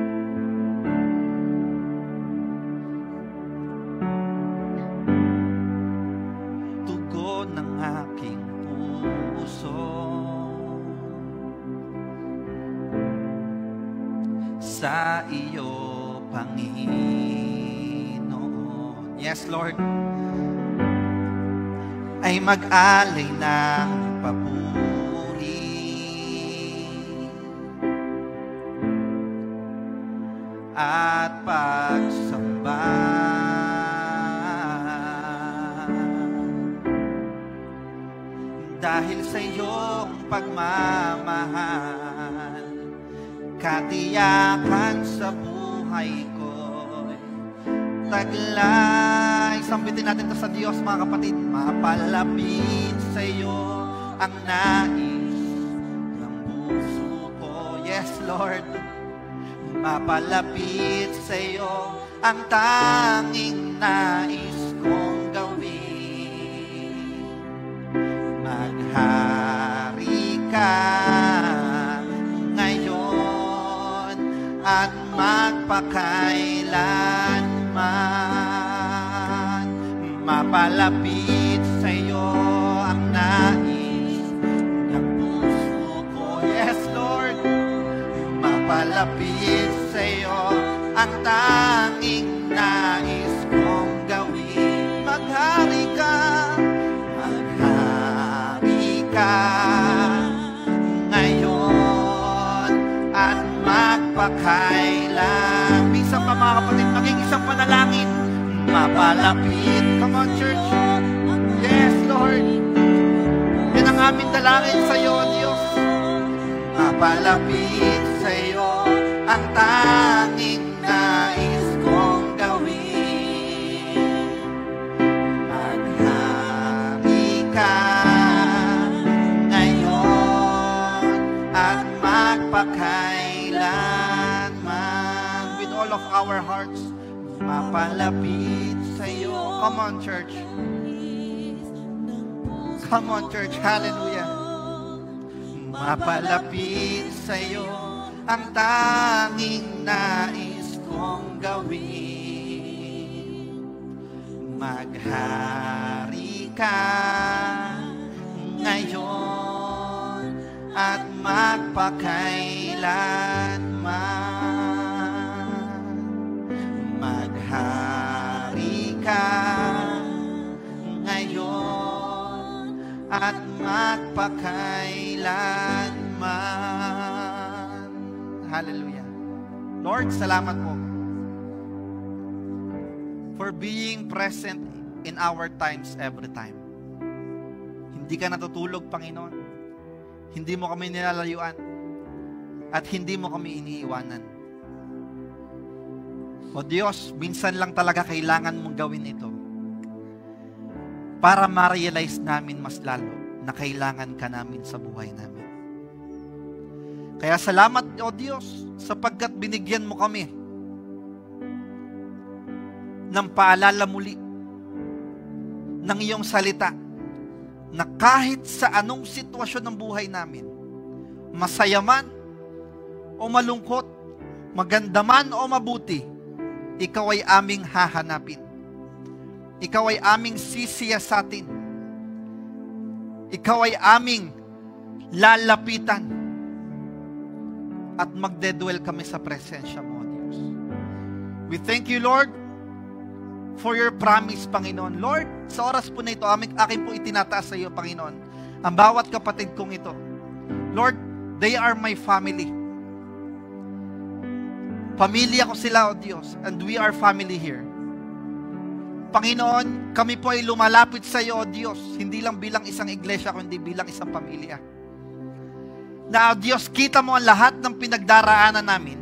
Tugon ng aking puso sa iyo, Panginoon. Yes, Lord. Ay mag-alay ng papuri at pagsamba dahil sa iyong pagmamahal, katiyakan sa buhay ko'y taglay. Sambitin natin ito sa Diyos, mga kapatid. Mapalapit sa iyo ang nais ng puso ko. Yes, Lord. Mapalapit sa iyo ang tanging nais kong gawin. Maghari ka ngayon at magpakailanman. Mapalapit sa iyo ang nais ng puso ko. Yes, Lord. Mapalapit sa iyo ang tanging nais kong gawin. Maghari ka ngayon at magpakailan. Minsan pa, mga kapatid, maging isang panalangin. Mapalapit. Come on, church. Yes, Lord. Yan ang aming dalangin sa iyo, Diyos. Mapalapit sa iyo ang tanging nais kong gawin. Maghari ka ngayon at magpakailanman. With all of our hearts, mapalapit sa iyo. Come on, church. Come on, church. Hallelujah. Mapalapit sa iyo ang tanging nais kong gawin. Maghari ka ngayon at magpakailanman. Maghari ka ngayon at magpakailanman. Hallelujah. Lord, salamat po for being present in our times every time. Hindi ka natutulog, Panginoon. Hindi mo kami nilalayuan at hindi mo kami iniiwanan. O Diyos, minsan lang talaga kailangan mong gawin ito para ma-realize namin mas lalo na kailangan ka namin sa buhay namin. Kaya salamat, O Diyos, sapagkat binigyan mo kami ng paalala muli ng iyong salita na kahit sa anong sitwasyon ng buhay namin, masaya man o malungkot, maganda man o mabuti, ikaw ay aming hahanapin. Ikaw ay aming sisiyasatin. Ikaw ay aming lalapitan. At magdedwell kami sa presensya mo, Diyos. We thank you, Lord, for your promise, Panginoon. Lord, sa oras po na ito, akin po itinataas sa iyo, Panginoon, ang bawat kapatid kong ito. Lord, they are my family. Pamilya ko sila, O Diyos, and we are family here. Panginoon, kami po ay lumalapit sa iyo, O Diyos, hindi lang bilang isang iglesia, kundi bilang isang pamilya. Na, O Diyos, kita mo ang lahat ng pinagdaraanan namin.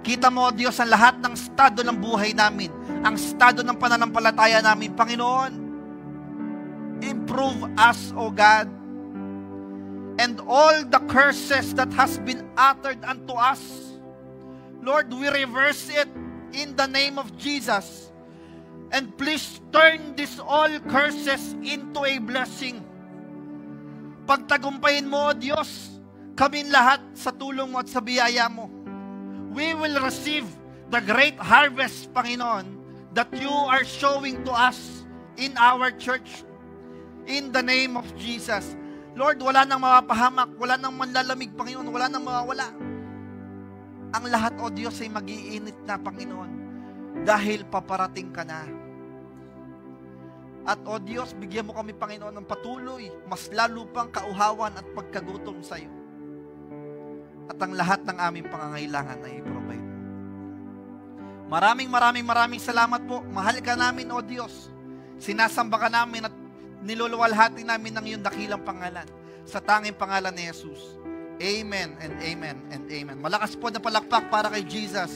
Kita mo, O Diyos, ang lahat ng estado ng buhay namin, ang estado ng pananampalataya namin. Panginoon, improve us, O God, and all the curses that has been uttered unto us, Lord, we reverse it in the name of Jesus. And please turn this all curses into a blessing. Pagtagumpayin mo, O Diyos, kami lahat sa tulong mo at sa biyaya mo. We will receive the great harvest, Panginoon, that you are showing to us in our church. In the name of Jesus. Lord, wala nang mapapahamak, wala nang manlalamig, Panginoon, wala nang mawawala. Ang lahat, O Diyos, ay mag-iinit na, Panginoon, dahil paparating ka na. At, O Diyos, bigyan mo kami, Panginoon, ng patuloy, mas lalo pang kauhawan at pagkagutom sa iyo. At ang lahat ng aming pangangailangan ay i-provide mo. Maraming salamat po. Mahal ka namin, O Diyos. Sinasamba ka namin at niluluwalhati namin ng iyong dakilang pangalan. Sa tanging pangalan ni Jesus. Amen and amen and amen. Malakas po na palakpak para kay Jesus.